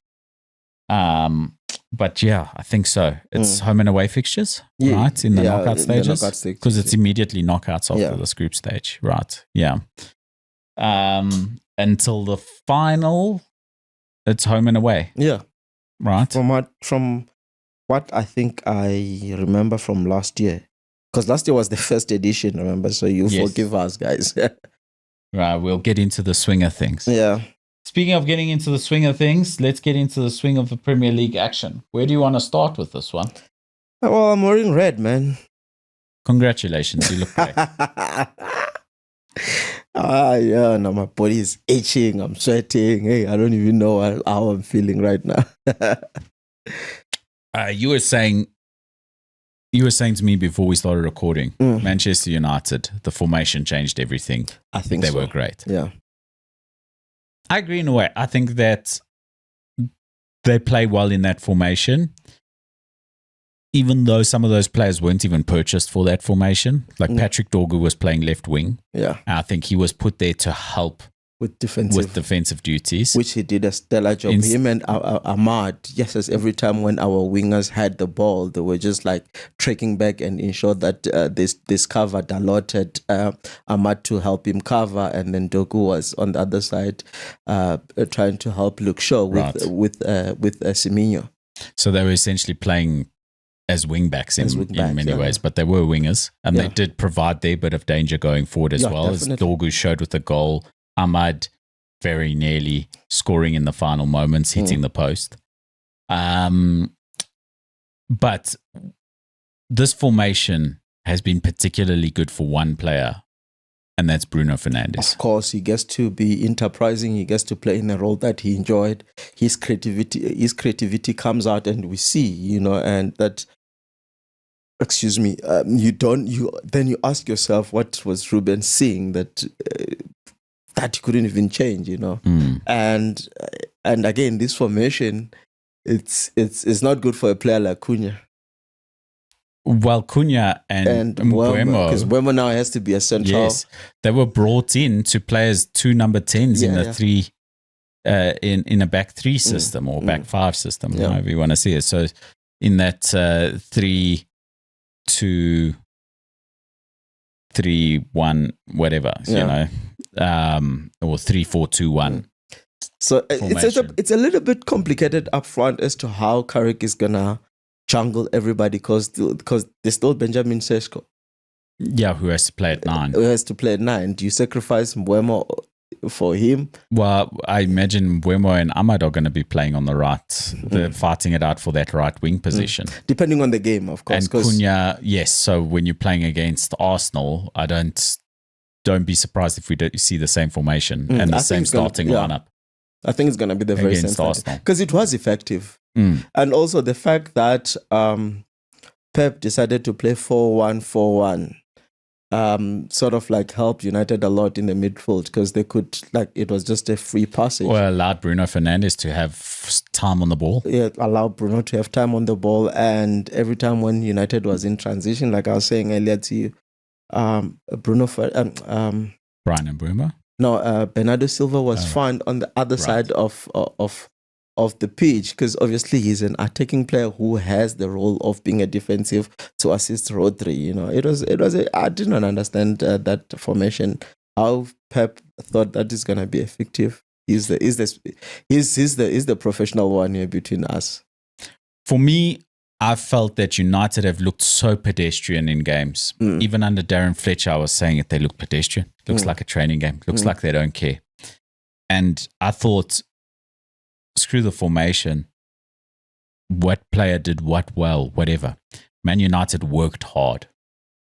But yeah, I think so. It's home and away fixtures, right? In the knockout stages. Because it's immediately knockouts after this group stage, right? Yeah. Until the final, it's home and away.
Yeah.
Right.
From what I think I remember from last year, because last year was the first edition, remember? So you
Yes.
forgive us, guys.
Right, we'll get into the swing of things.
Yeah.
Speaking of getting into the swing of things, let's get into the swing of the Premier League action. Where do you want to start with this one?
Well, I'm wearing red, man.
Congratulations, you look great.
Yeah, now my body is itching. I'm sweating. Hey, I don't even know how I'm feeling right now.
You were saying to me before we started recording,
Mm.
Manchester United, the formation changed everything.
I think
They
so.
were great.
Yeah.
I agree in a way. I think that they play well in that formation, even though some of those players weren't even purchased for that formation. Like Patrick Dorgu was playing left wing.
Yeah.
I think he was put there to help
With
defensive duties.
which he did a stellar job. Him and Ahmad, yes, as every time when our wingers had the ball, they were just like trekking back and ensure that this covered allotted Ahmad to help him cover, and then Dogu was on the other side trying to help Luke Shaw with Semenyo.
So they were essentially playing as wing backs in many ways, but they were wingers, and they did provide their bit of danger going forward as well,
definitely.
as Dorgu showed with the goal. Ahmad very nearly scoring in the final moments, hitting the post. But this formation has been particularly good for one player, and that's Bruno Fernandes.
Of course, he gets to be enterprising. He gets to play in a role that he enjoyed. His creativity comes out, and we see, and that. Excuse me. Then you ask yourself, what was Ruben seeing that he couldn't even change? And again, this formation, it's not good for a player like Cunha.
Well, Cunha and Mbeumo,
because Mbeumo now has to be a central.
Yes, they were brought in to play as two number 10s in a three, in a back three system or back five system, however you want to see it. So in that 3-2-3-1, whatever, or 3-4-2-1.
So it's a little bit complicated up front as to how Carrick is gonna jungle everybody because there's still Benjamin Sesko.
Yeah, who has to play at 9.
Who has to play at 9. Do you sacrifice Mbeumo for him?
Well, I imagine Mbeumo and Ahmad are going to be playing on the right. They're fighting it out for that right wing position.
Depending on the game, of course.
And Cunha, yes. So when you're playing against Arsenal, don't be surprised if we see the same formation and the same starting lineup.
I think it's going to be the very same
Arsenal,
because it was effective. And also the fact that Pep decided to play 4-1-4-1 sort of like helped United a lot in the midfield because they could, it was just a free passage.
Well, allowed Bruno Fernandes to have time on the ball.
Yeah, allowed Bruno to have time on the ball. And every time when United was in transition, like I was saying earlier to you, Brian
Mbeumo?
No, Bernardo Silva was found on the other side of the pitch because obviously he's an attacking player who has the role of being a defensive to assist Rodri. I did not understand that formation. How Pep thought that is gonna be effective. He's the professional one here between us.
For me, I felt that United have looked so pedestrian in games. Even under Darren Fletcher, I was saying it. They look pedestrian. Looks like a training game. Looks like they don't care. And I thought, screw the formation. What player did what well, whatever. Man United worked hard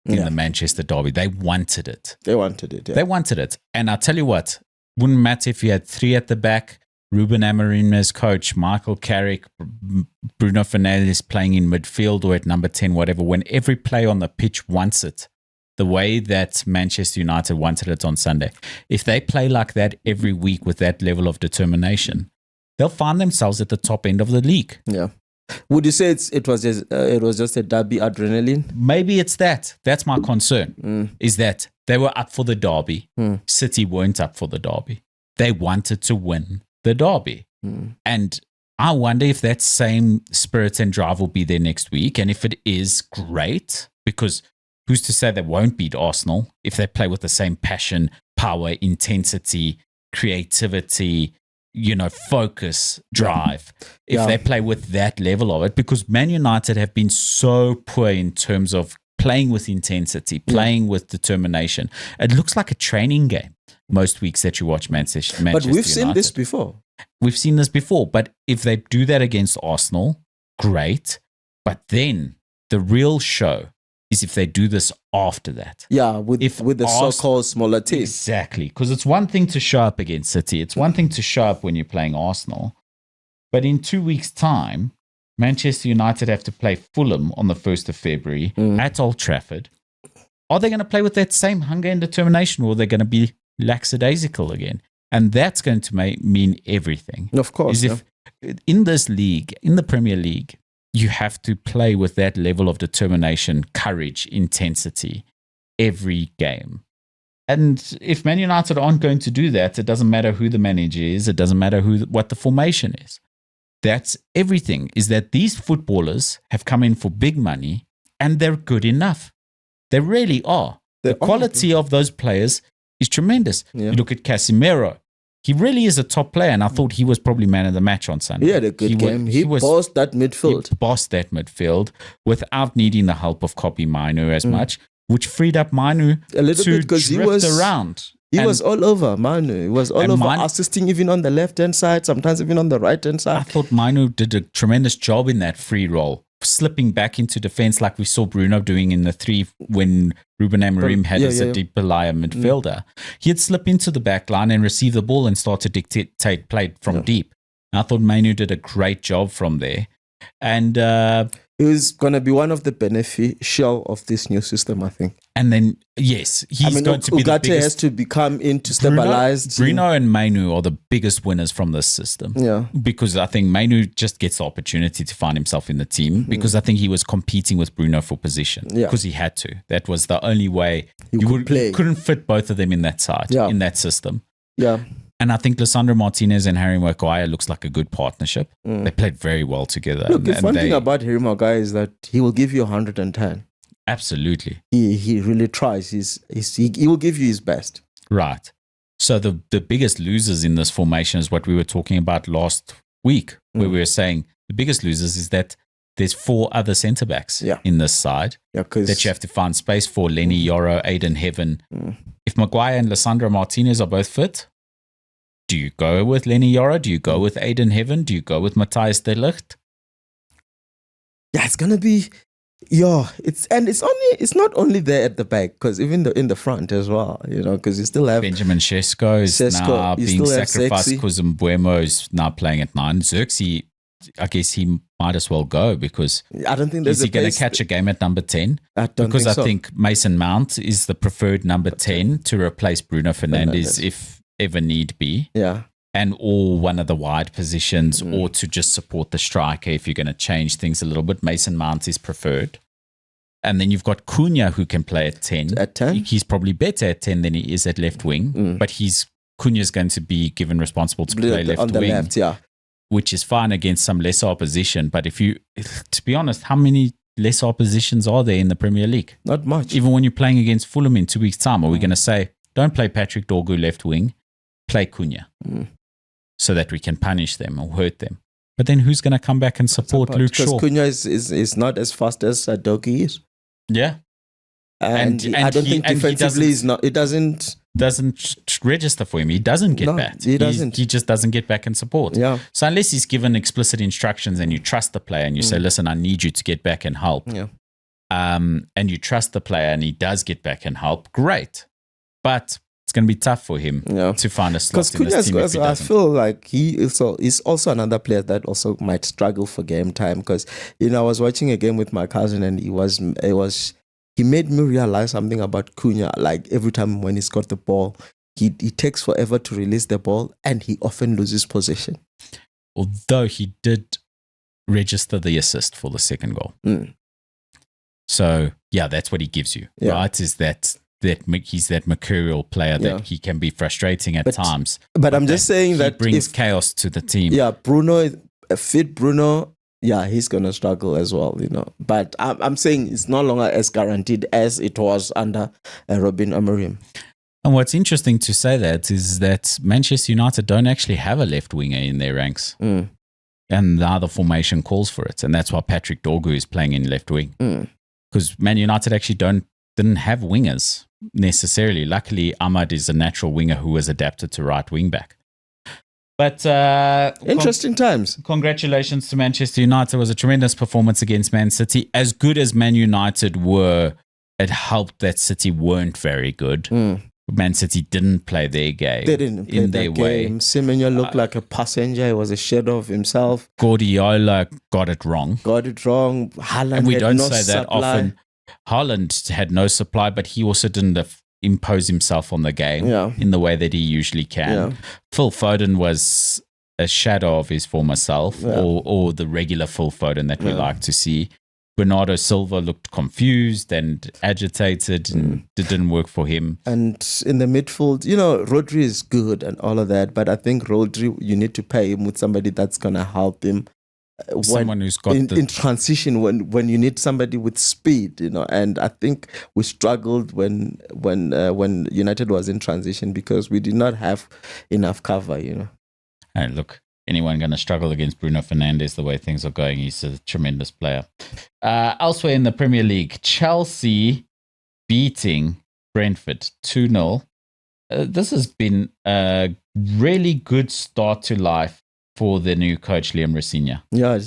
in the Manchester derby. They wanted it.
They wanted it. Yeah.
They wanted it. And I'll tell you what, wouldn't matter if you had 3 at the back, Ruben Amorim as coach, Michael Carrick, Bruno Fernandes playing in midfield or at number 10, whatever. When every player on the pitch wants it, the way that Manchester United wanted it on Sunday, if they play like that every week with that level of determination, they'll find themselves at the top end of the league.
Yeah. Would you say it was just a derby adrenaline?
Maybe it's that. That's my concern, is that they were up for the derby. City weren't up for the derby. They wanted to win the derby. And I wonder if that same spirit and drive will be there next week. And if it is, great, because who's to say they won't beat Arsenal if they play with the same passion, power, intensity, creativity, focus, drive, if they play with that level of it, because Man United have been so poor in terms of playing with intensity, playing with determination. It looks like a training game most weeks that you watch Manchester United.
But we've seen this before.
We've seen this before. But if they do that against Arsenal, great. But then the real show is if they do this after that.
Yeah, with the so-called smaller teams.
Exactly. Because it's one thing to show up against City. It's one thing to show up when you're playing Arsenal. But in 2 weeks' time, Manchester United have to play Fulham on the 1st of February at Old Trafford. Are they going to play with that same hunger and determination, or are they going to be lackadaisical again? And that's going to mean everything.
Of course.
If in this league, in the Premier League, you have to play with that level of determination, courage, intensity every game. And if Man United aren't going to do that, it doesn't matter who the manager is. It doesn't matter what the formation is. That's everything, is that these footballers have come in for big money and they're good enough. They really are. The quality of those players is tremendous. Yeah. You look at Casemiro. He really is a top player, and I thought he was probably man of the match on Sunday.
He had a good game. He bossed that midfield.
He bossed that midfield without needing the help of Kobbie Mainoo as much, which freed up Mainoo
a little bit because he was
around.
He was all over, Mainoo. He was all over, assisting even on the left-hand side, sometimes even on the right-hand side.
I thought Mainoo did a tremendous job in that free role, slipping back into defense like we saw Bruno doing in the 3 when Ruben Amorim had as a deep Belaya midfielder. He'd slip into the back line and receive the ball and start to dictate play from deep. And I thought Mainoo did a great job from there. And
he was going to be one of the beneficial of this new system, I think.
And then, yes, he's going to be the biggest.
Has to become to stabilize.
Bruno and Mainoo are the biggest winners from this system.
Yeah.
Because I think Mainoo just gets the opportunity to find himself in the team because I think he was competing with Bruno for position because he had to. That was the only way you couldn't fit both of them in that side, in that system.
Yeah.
And I think Lisandro Martinez and Harry Maguire looks like a good partnership. They played very well together.
Look, the fun thing about Harry Maguire is that he will give you 110.
Absolutely.
He really tries. He will give you his best.
Right. So the biggest losers in this formation is what we were talking about last week, where we were saying the biggest losers is that there's 4 other centre-backs in this side that you have to find space for. Lenny Yoro, Aiden Heaven. If Maguire and Lisandro Martinez are both fit, do you go with Lenny Yoro? Do you go with Aiden Heaven? Do you go with Matthias de Ligt?
Yeah, it's gonna be, it's not only there at the back, because even in the front as well, because you still have
Benjamin Sesko is now being sacrificed because Mbeumo is now playing at 9. Xerxes, I guess he might as well go because
I don't think there's
is he going to catch a game at number 10?
I don't think so.
I think Mason Mount is the preferred number 10 to replace Bruno Fernandes if ever need be.
Yeah.
Or one of the wide positions, or to just support the striker if you're going to change things a little bit. Mason Mount is preferred. And then you've got Cunha who can play at 10.
At 10?
He's probably better at 10 than he is at left wing, but Cunha's going to be given responsible to play left
on the
wing.
Left,
which is fine against some lesser opposition. But to be honest, how many lesser oppositions are there in the Premier League?
Not much.
Even when you're playing against Fulham in 2 weeks' time, are we going to say, don't play Patrick Dorgu left wing, play Cunha, so that we can punish them or hurt them? But then who's going to come back and support Luke Shaw?
Because Cunha is not as fast as Dorgu is.
Yeah.
And I don't think defensively it doesn't
register for him. He doesn't get back.
He doesn't.
He just doesn't get back and support.
Yeah.
So unless he's given explicit instructions and you trust the player and you say, listen, I need you to get back and help.
Yeah.
And you trust the player and he does get back and help, great. But it's going to be tough for him to find a slot in this team if he doesn't.
I feel like he's also another player that also might struggle for game time because, I was watching a game with my cousin and he made me realize something about Cunha. Like every time when he's got the ball, he takes forever to release the ball and he often loses possession.
Although he did register the assist for the second goal. So, that's what he gives you, right? Is that he's that mercurial player that he can be frustrating at times.
But I'm just saying that
he brings chaos to the team.
Yeah, fit Bruno, he's going to struggle as well, But I'm saying it's no longer as guaranteed as it was under Robin Amorim.
And what's interesting to say that is that Manchester United don't actually have a left winger in their ranks.
Mm.
And now the formation calls for it. And that's why Patrick Dorgu is playing in left wing. Because Man United actually didn't have wingers necessarily. Luckily, Ahmad is a natural winger who was adapted to right wing back. But
interesting times.
Congratulations to Manchester United. It was a tremendous performance against Man City. As good as Man United were, it helped that City weren't very good. Man City didn't play their game.
They didn't play
in their way.
Semenyo looked like a passenger. He was a shadow of himself.
Guardiola got it wrong.
Haaland
And we
had
don't
no
say that
supply.
often. Haaland had no supply, but he also didn't impose himself on the game in the way that he usually can.
Yeah.
Phil Foden was a shadow of his former self, or the regular Phil Foden that we like to see. Bernardo Silva looked confused and agitated, and it didn't work for him.
And in the midfield, Rodri is good and all of that, but I think Rodri, you need to pair him with somebody that's going to help him.
Someone who's got
in transition when you need somebody with speed, and I think we struggled when United was in transition because we did not have enough cover,
Hey, look, anyone going to struggle against Bruno Fernandes the way things are going? He's a tremendous player. Elsewhere in the Premier League, Chelsea beating Brentford 2-0. This has been a really good start to life for the new coach, Liam Rosenior.
Yeah,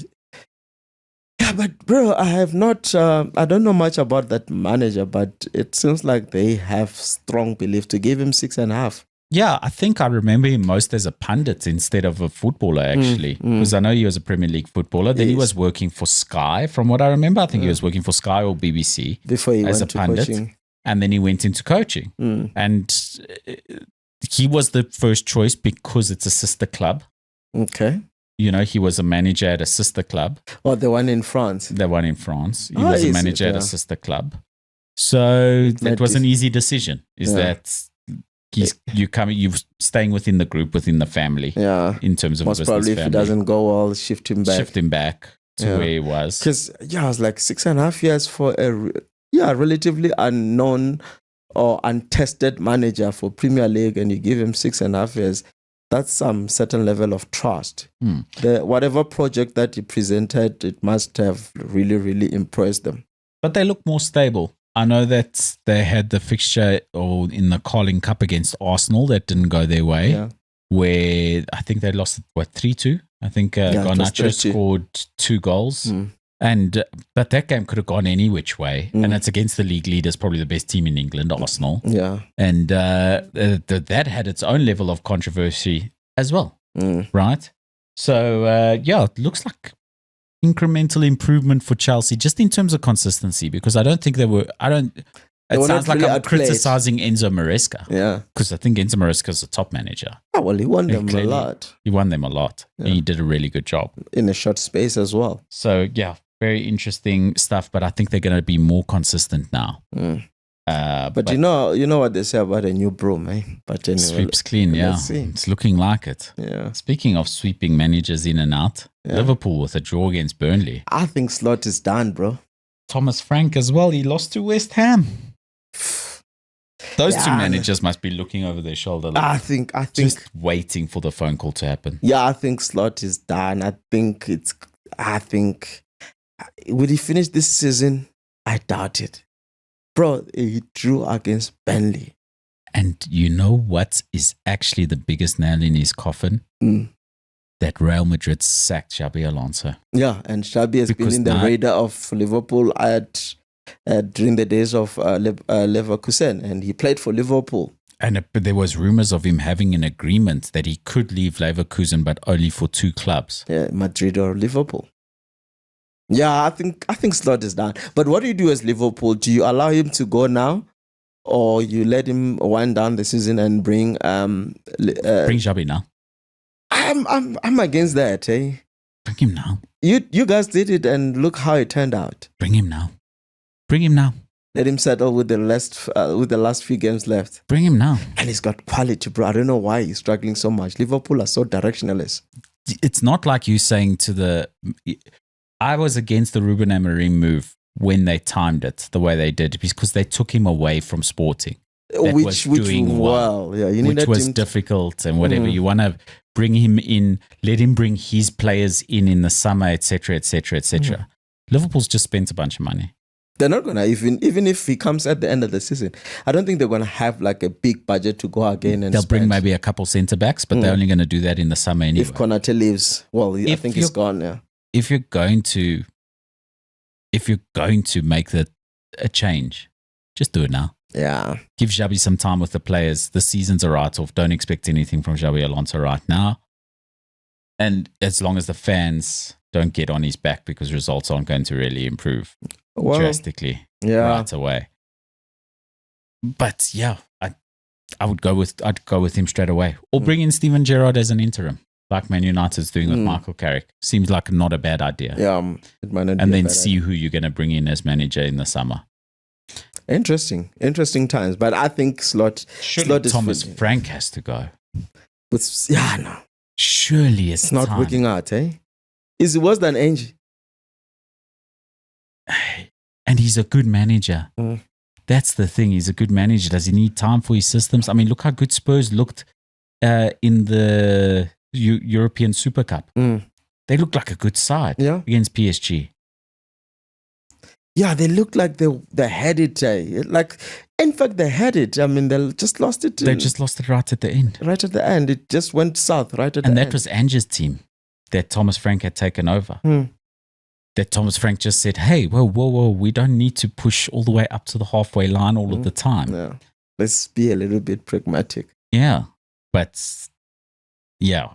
but bro, I have not. I don't know much about that manager, but it seems like they have strong belief to give him 6.5.
Yeah, I think I remember him most as a pundit instead of a footballer, actually, because I know he was a Premier League footballer. Then he was working for Sky, from what I remember. I think he was working for Sky or BBC
before he
as
went
a pundit,
to coaching.
And then he went into coaching, and he was the first choice because it's a sister club.
Okay.
He was a manager at a sister club.
Oh, the one in France.
The one in France. He was a manager at a sister club. So that was an easy decision. That you're staying within the group, within the family. Yeah. In terms of
most
business
probably,
family.
if it doesn't go well, shift him back
to where he was.
Because I was like 6.5 years for a relatively unknown or untested manager for Premier League, and you give him 6.5 years. That's some certain level of trust. Whatever project that he presented, it must have really, really impressed them.
But they look more stable. I know that they had the fixture in the Carling Cup against Arsenal that didn't go their way, where I think they lost 3-2. I think Garnacho scored 2 goals. But that game could have gone any which way, and it's against the league leaders, probably the best team in England, Arsenal.
Yeah,
and that had its own level of controversy as well, right? So it looks like incremental improvement for Chelsea, just in terms of consistency, because I don't think they were. It sounds like I'm criticizing Enzo Maresca.
Yeah,
because I think Enzo Maresca is a top manager.
Oh, well, he won them a lot.
He won them a lot, and he did a really good job
in a short space as well.
So very interesting stuff, but I think they're going to be more consistent now.
But you know what they say about a new broom, eh? But anyway,
sweeps clean, it's looking like it.
Yeah.
Speaking of sweeping managers in and out, Liverpool with a draw against Burnley.
I think Slot is done, bro.
Thomas Frank as well. He lost to West Ham. Those two managers must be looking over their shoulder. Like,
I think
just waiting for the phone call to happen.
Yeah, I think Slot is done. I think would he finish this season? I doubt it. Bro, he drew against Burnley.
And you know what is actually the biggest nail in his coffin? That Real Madrid sacked Xabi Alonso. Yeah,
and Xabi has been in the radar of Liverpool during the days of Leverkusen, and he played for Liverpool.
And there was rumors of him having an agreement that he could leave Leverkusen, but only for 2 clubs.
Yeah, Madrid or Liverpool. Yeah, I think Slot is done. But what do you do as Liverpool? Do you allow him to go now, or you let him wind down the season and bring
Xabi now?
I'm against that. Eh?
Bring him now.
You guys did it, and look how it turned out.
Bring him now. Bring him now.
Let him settle with the last few games left.
Bring him now.
And he's got quality, bro. I don't know why he's struggling so much. Liverpool are so directionless.
It's not like you saying I was against the Ruben Amorim move when they timed it the way they did, because they took him away from Sporting. that
which
was doing well.
Yeah, you need
which
a
was
team
difficult and whatever. You want to bring him in, let him bring his players in the summer, etc., etc., etc. Liverpool's just spent a bunch of money.
They're not gonna even if he comes at the end of the season. I don't think they're gonna have like a big budget to go again and
They'll bring
spend.
maybe a couple centre backs, but they're only going to do that in the summer anyway.
If Konate leaves, well, I think he's gone. Yeah.
If you're going to make a change, just do it now.
Yeah.
Give Xabi some time with the players. The season's a write-off. Don't expect anything from Xabi Alonso right now. And as long as the fans don't get on his back, because results aren't going to really improve drastically right away. But yeah, I'd go with him straight away. Or bring in Steven Gerrard as an interim, like Man United's doing with Michael Carrick. Seems like not a bad idea.
Yeah, it might not be
and
a
then
bad
see who you're going to bring in as manager in the summer.
Interesting times. But I think Slot is
Thomas Frank has to go.
No.
Surely
it's not working out, eh? Is it worse than Angie?
And he's a good manager. That's the thing. He's a good manager. Does he need time for his systems? I mean, look how good Spurs looked in the European Super Cup. They looked like a good side against PSG.
Yeah, they looked like they had it. Like, in fact, they had it. I mean, they just lost it.
They just lost it right at the end.
Right at the end. It just went south right at the end.
And that was Ange's team that Thomas Frank had taken over. That Thomas Frank just said, hey, whoa, we don't need to push all the way up to the halfway line all of the time.
Yeah. Let's be a little bit pragmatic.
Yeah. But, yeah,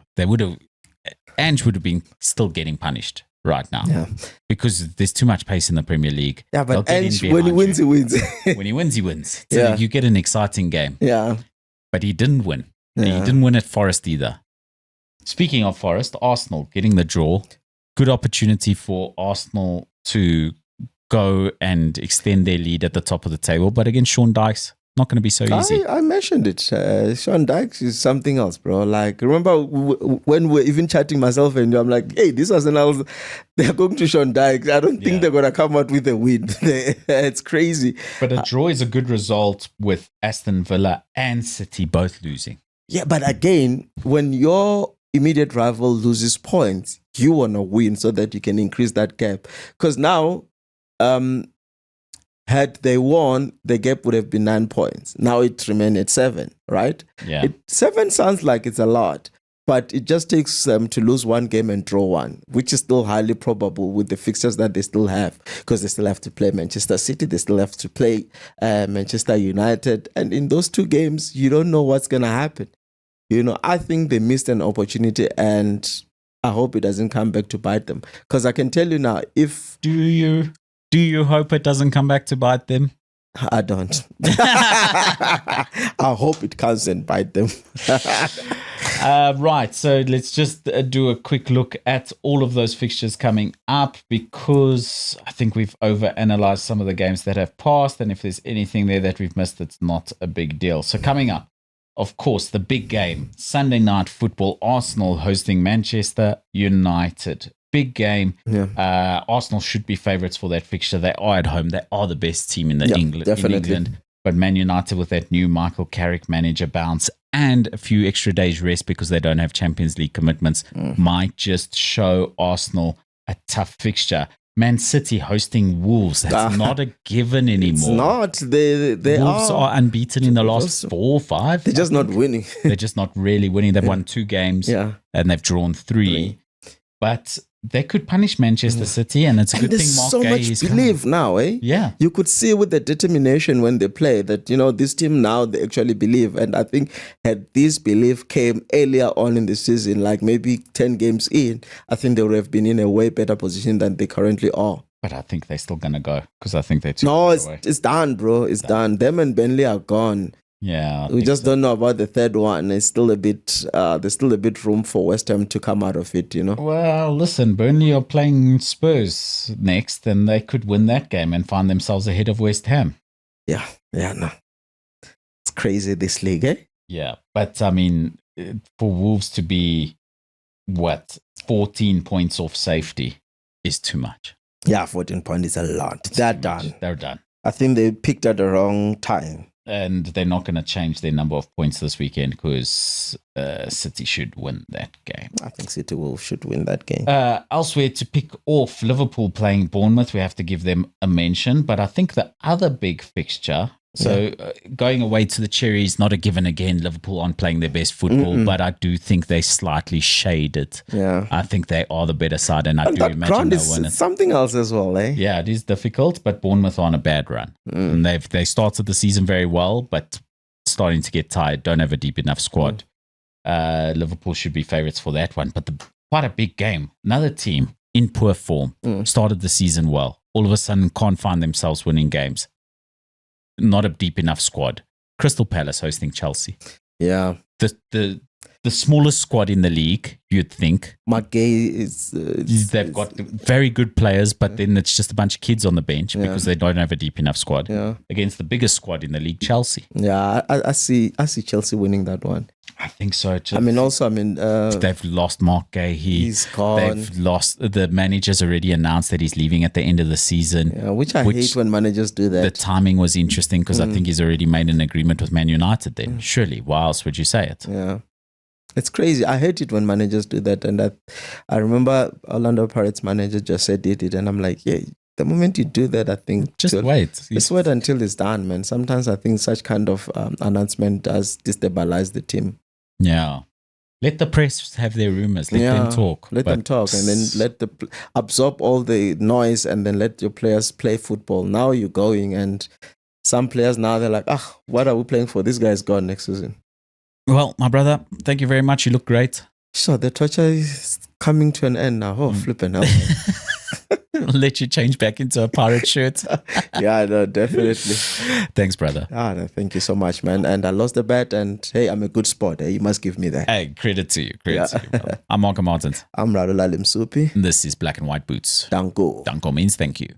Ange would have been still getting punished right now.
Yeah.
Because there's too much pace in the Premier League.
Yeah, but Ange, when he wins, he wins.
When he wins, he wins. So you get an exciting game.
Yeah.
But he didn't win.
Yeah.
He didn't win at Forest either. Speaking of Forest, Arsenal getting the draw. Good opportunity for Arsenal to go and extend their lead at the top of the table. But against Sean Dykes, not going to be so easy.
I mentioned it. Sean Dykes is something else, bro. Like, remember when we're even chatting, myself and you, I'm like, hey, this Arsenal, they're going to Sean Dykes. I don't think they're going to come out with a win. It's crazy.
But a draw is a good result with Aston Villa and City both losing.
Yeah, but again, when your immediate rival loses points, you want to win so that you can increase that gap. Because now, had they won, the gap would have been 9 points. Now it remained at 7, right?
Yeah.
7 sounds like it's a lot, but it just takes them to lose one game and draw one, which is still highly probable with the fixtures that they still have, because they still have to play Manchester City, they still have to play Manchester United. And in those 2 games, you don't know what's going to happen. I think they missed an opportunity, and I hope it doesn't come back to bite them. Because I can tell you now, if...
Do you hope it doesn't come back to bite them?
I don't. I hope it comes and bite them.
Right, so let's just do a quick look at all of those fixtures coming up, because I think we've overanalyzed some of the games that have passed, and if there's anything there that we've missed, it's not a big deal. So coming up, of course, the big game, Sunday Night Football, Arsenal hosting Manchester United. Big game.
Yeah.
Arsenal should be favourites for that fixture. They are at home. They are the best team in England. But Man United, with that new Michael Carrick manager bounce and a few extra days rest because they don't have Champions League commitments, might just show Arsenal a tough fixture. Man City hosting Wolves. That's not a given anymore.
It's not. They
Wolves are unbeaten in the last 4 or 5.
They're just not winning.
They're just not really winning. They've won 2 games and they've drawn 3. But they could punish Manchester City, and it's a good thing Mark Gay is
so much belief now, eh?
Yeah.
You could see with the determination when they play that, this team now, they actually believe. And I think had this belief came earlier on in the season, like maybe 10 games in, I think they would have been in a way better position than they currently are.
But I think they're still going to go, because I think they're too
No,
far away.
It's done, bro. It's done. Them and Burnley are gone.
Yeah,
we just don't know about the third one. It's still a bit. There's still a bit room for West Ham to come out of it.
Well, listen, Burnley are playing Spurs next, and they could win that game and find themselves ahead of West Ham.
Yeah, no, it's crazy this league, eh?
Yeah, but I mean, for Wolves to be 14 points off safety is too much.
Yeah, 14 points is a lot. They're done.
They're done.
I think they picked at the wrong time.
And they're not going to change their number of points this weekend because City should win that game.
I think City should win that game.
Elsewhere, to pick off Liverpool playing Bournemouth, we have to give them a mention. But I think the other big fixture, going away to the Cherries, not a given again. Liverpool aren't playing their best football, but I do think they slightly shaded.
Yeah.
I think they are the better side, and I do
that
imagine
ground
they'll
is
win it.
something else as well, eh?
Yeah, it is difficult, but Bournemouth are on a bad run. And they started the season very well, but starting to get tired, don't have a deep enough squad. Liverpool should be favourites for that one, but quite a big game. Another team in poor form, started the season well. All of a sudden can't find themselves winning games. Not a deep enough squad. Crystal Palace hosting Chelsea.
Yeah.
The smallest squad in the league, you'd think.
McGay is...
They've got very good players, but then it's just a bunch of kids on the bench because they don't have a deep enough squad.
Yeah.
Against the biggest squad in the league, Chelsea.
Yeah, I see Chelsea winning that one.
I think so too.
They've
lost Mark Gay.
He's gone.
They've lost. The manager's already announced that he's leaving at the end of the season.
Yeah, which I hate when managers do that.
The timing was interesting because I think he's already made an agreement with Man United then. Surely, why else would you say it?
Yeah. It's crazy. I hate it when managers do that. And I remember Orlando Pirates manager just said did it. And I'm like, yeah, the moment you do that, I think...
Just wait.
Just wait until it's done, man. Sometimes I think such kind of announcement does destabilize the team.
Yeah. Let the press have their rumors. Let them talk.
Let them talk and then absorb all the noise and then let your players play football. Now you're going and some players now they're like, what are we playing for? This guy's gone next season.
Well, my brother, thank you very much. You look great.
So the torture is coming to an end now. Oh, flipping hell.
I'll let you change back into a pirate shirt.
Yeah, no, definitely.
Thanks, brother.
No, thank you so much, man. And I lost the bet and hey, I'm a good sport. You must give me that.
Hey, credit to you. To you, brother. I'm Marco Martins.
I'm Musuphi.
This is Black and White Boots.
Danko.
Danko means thank you.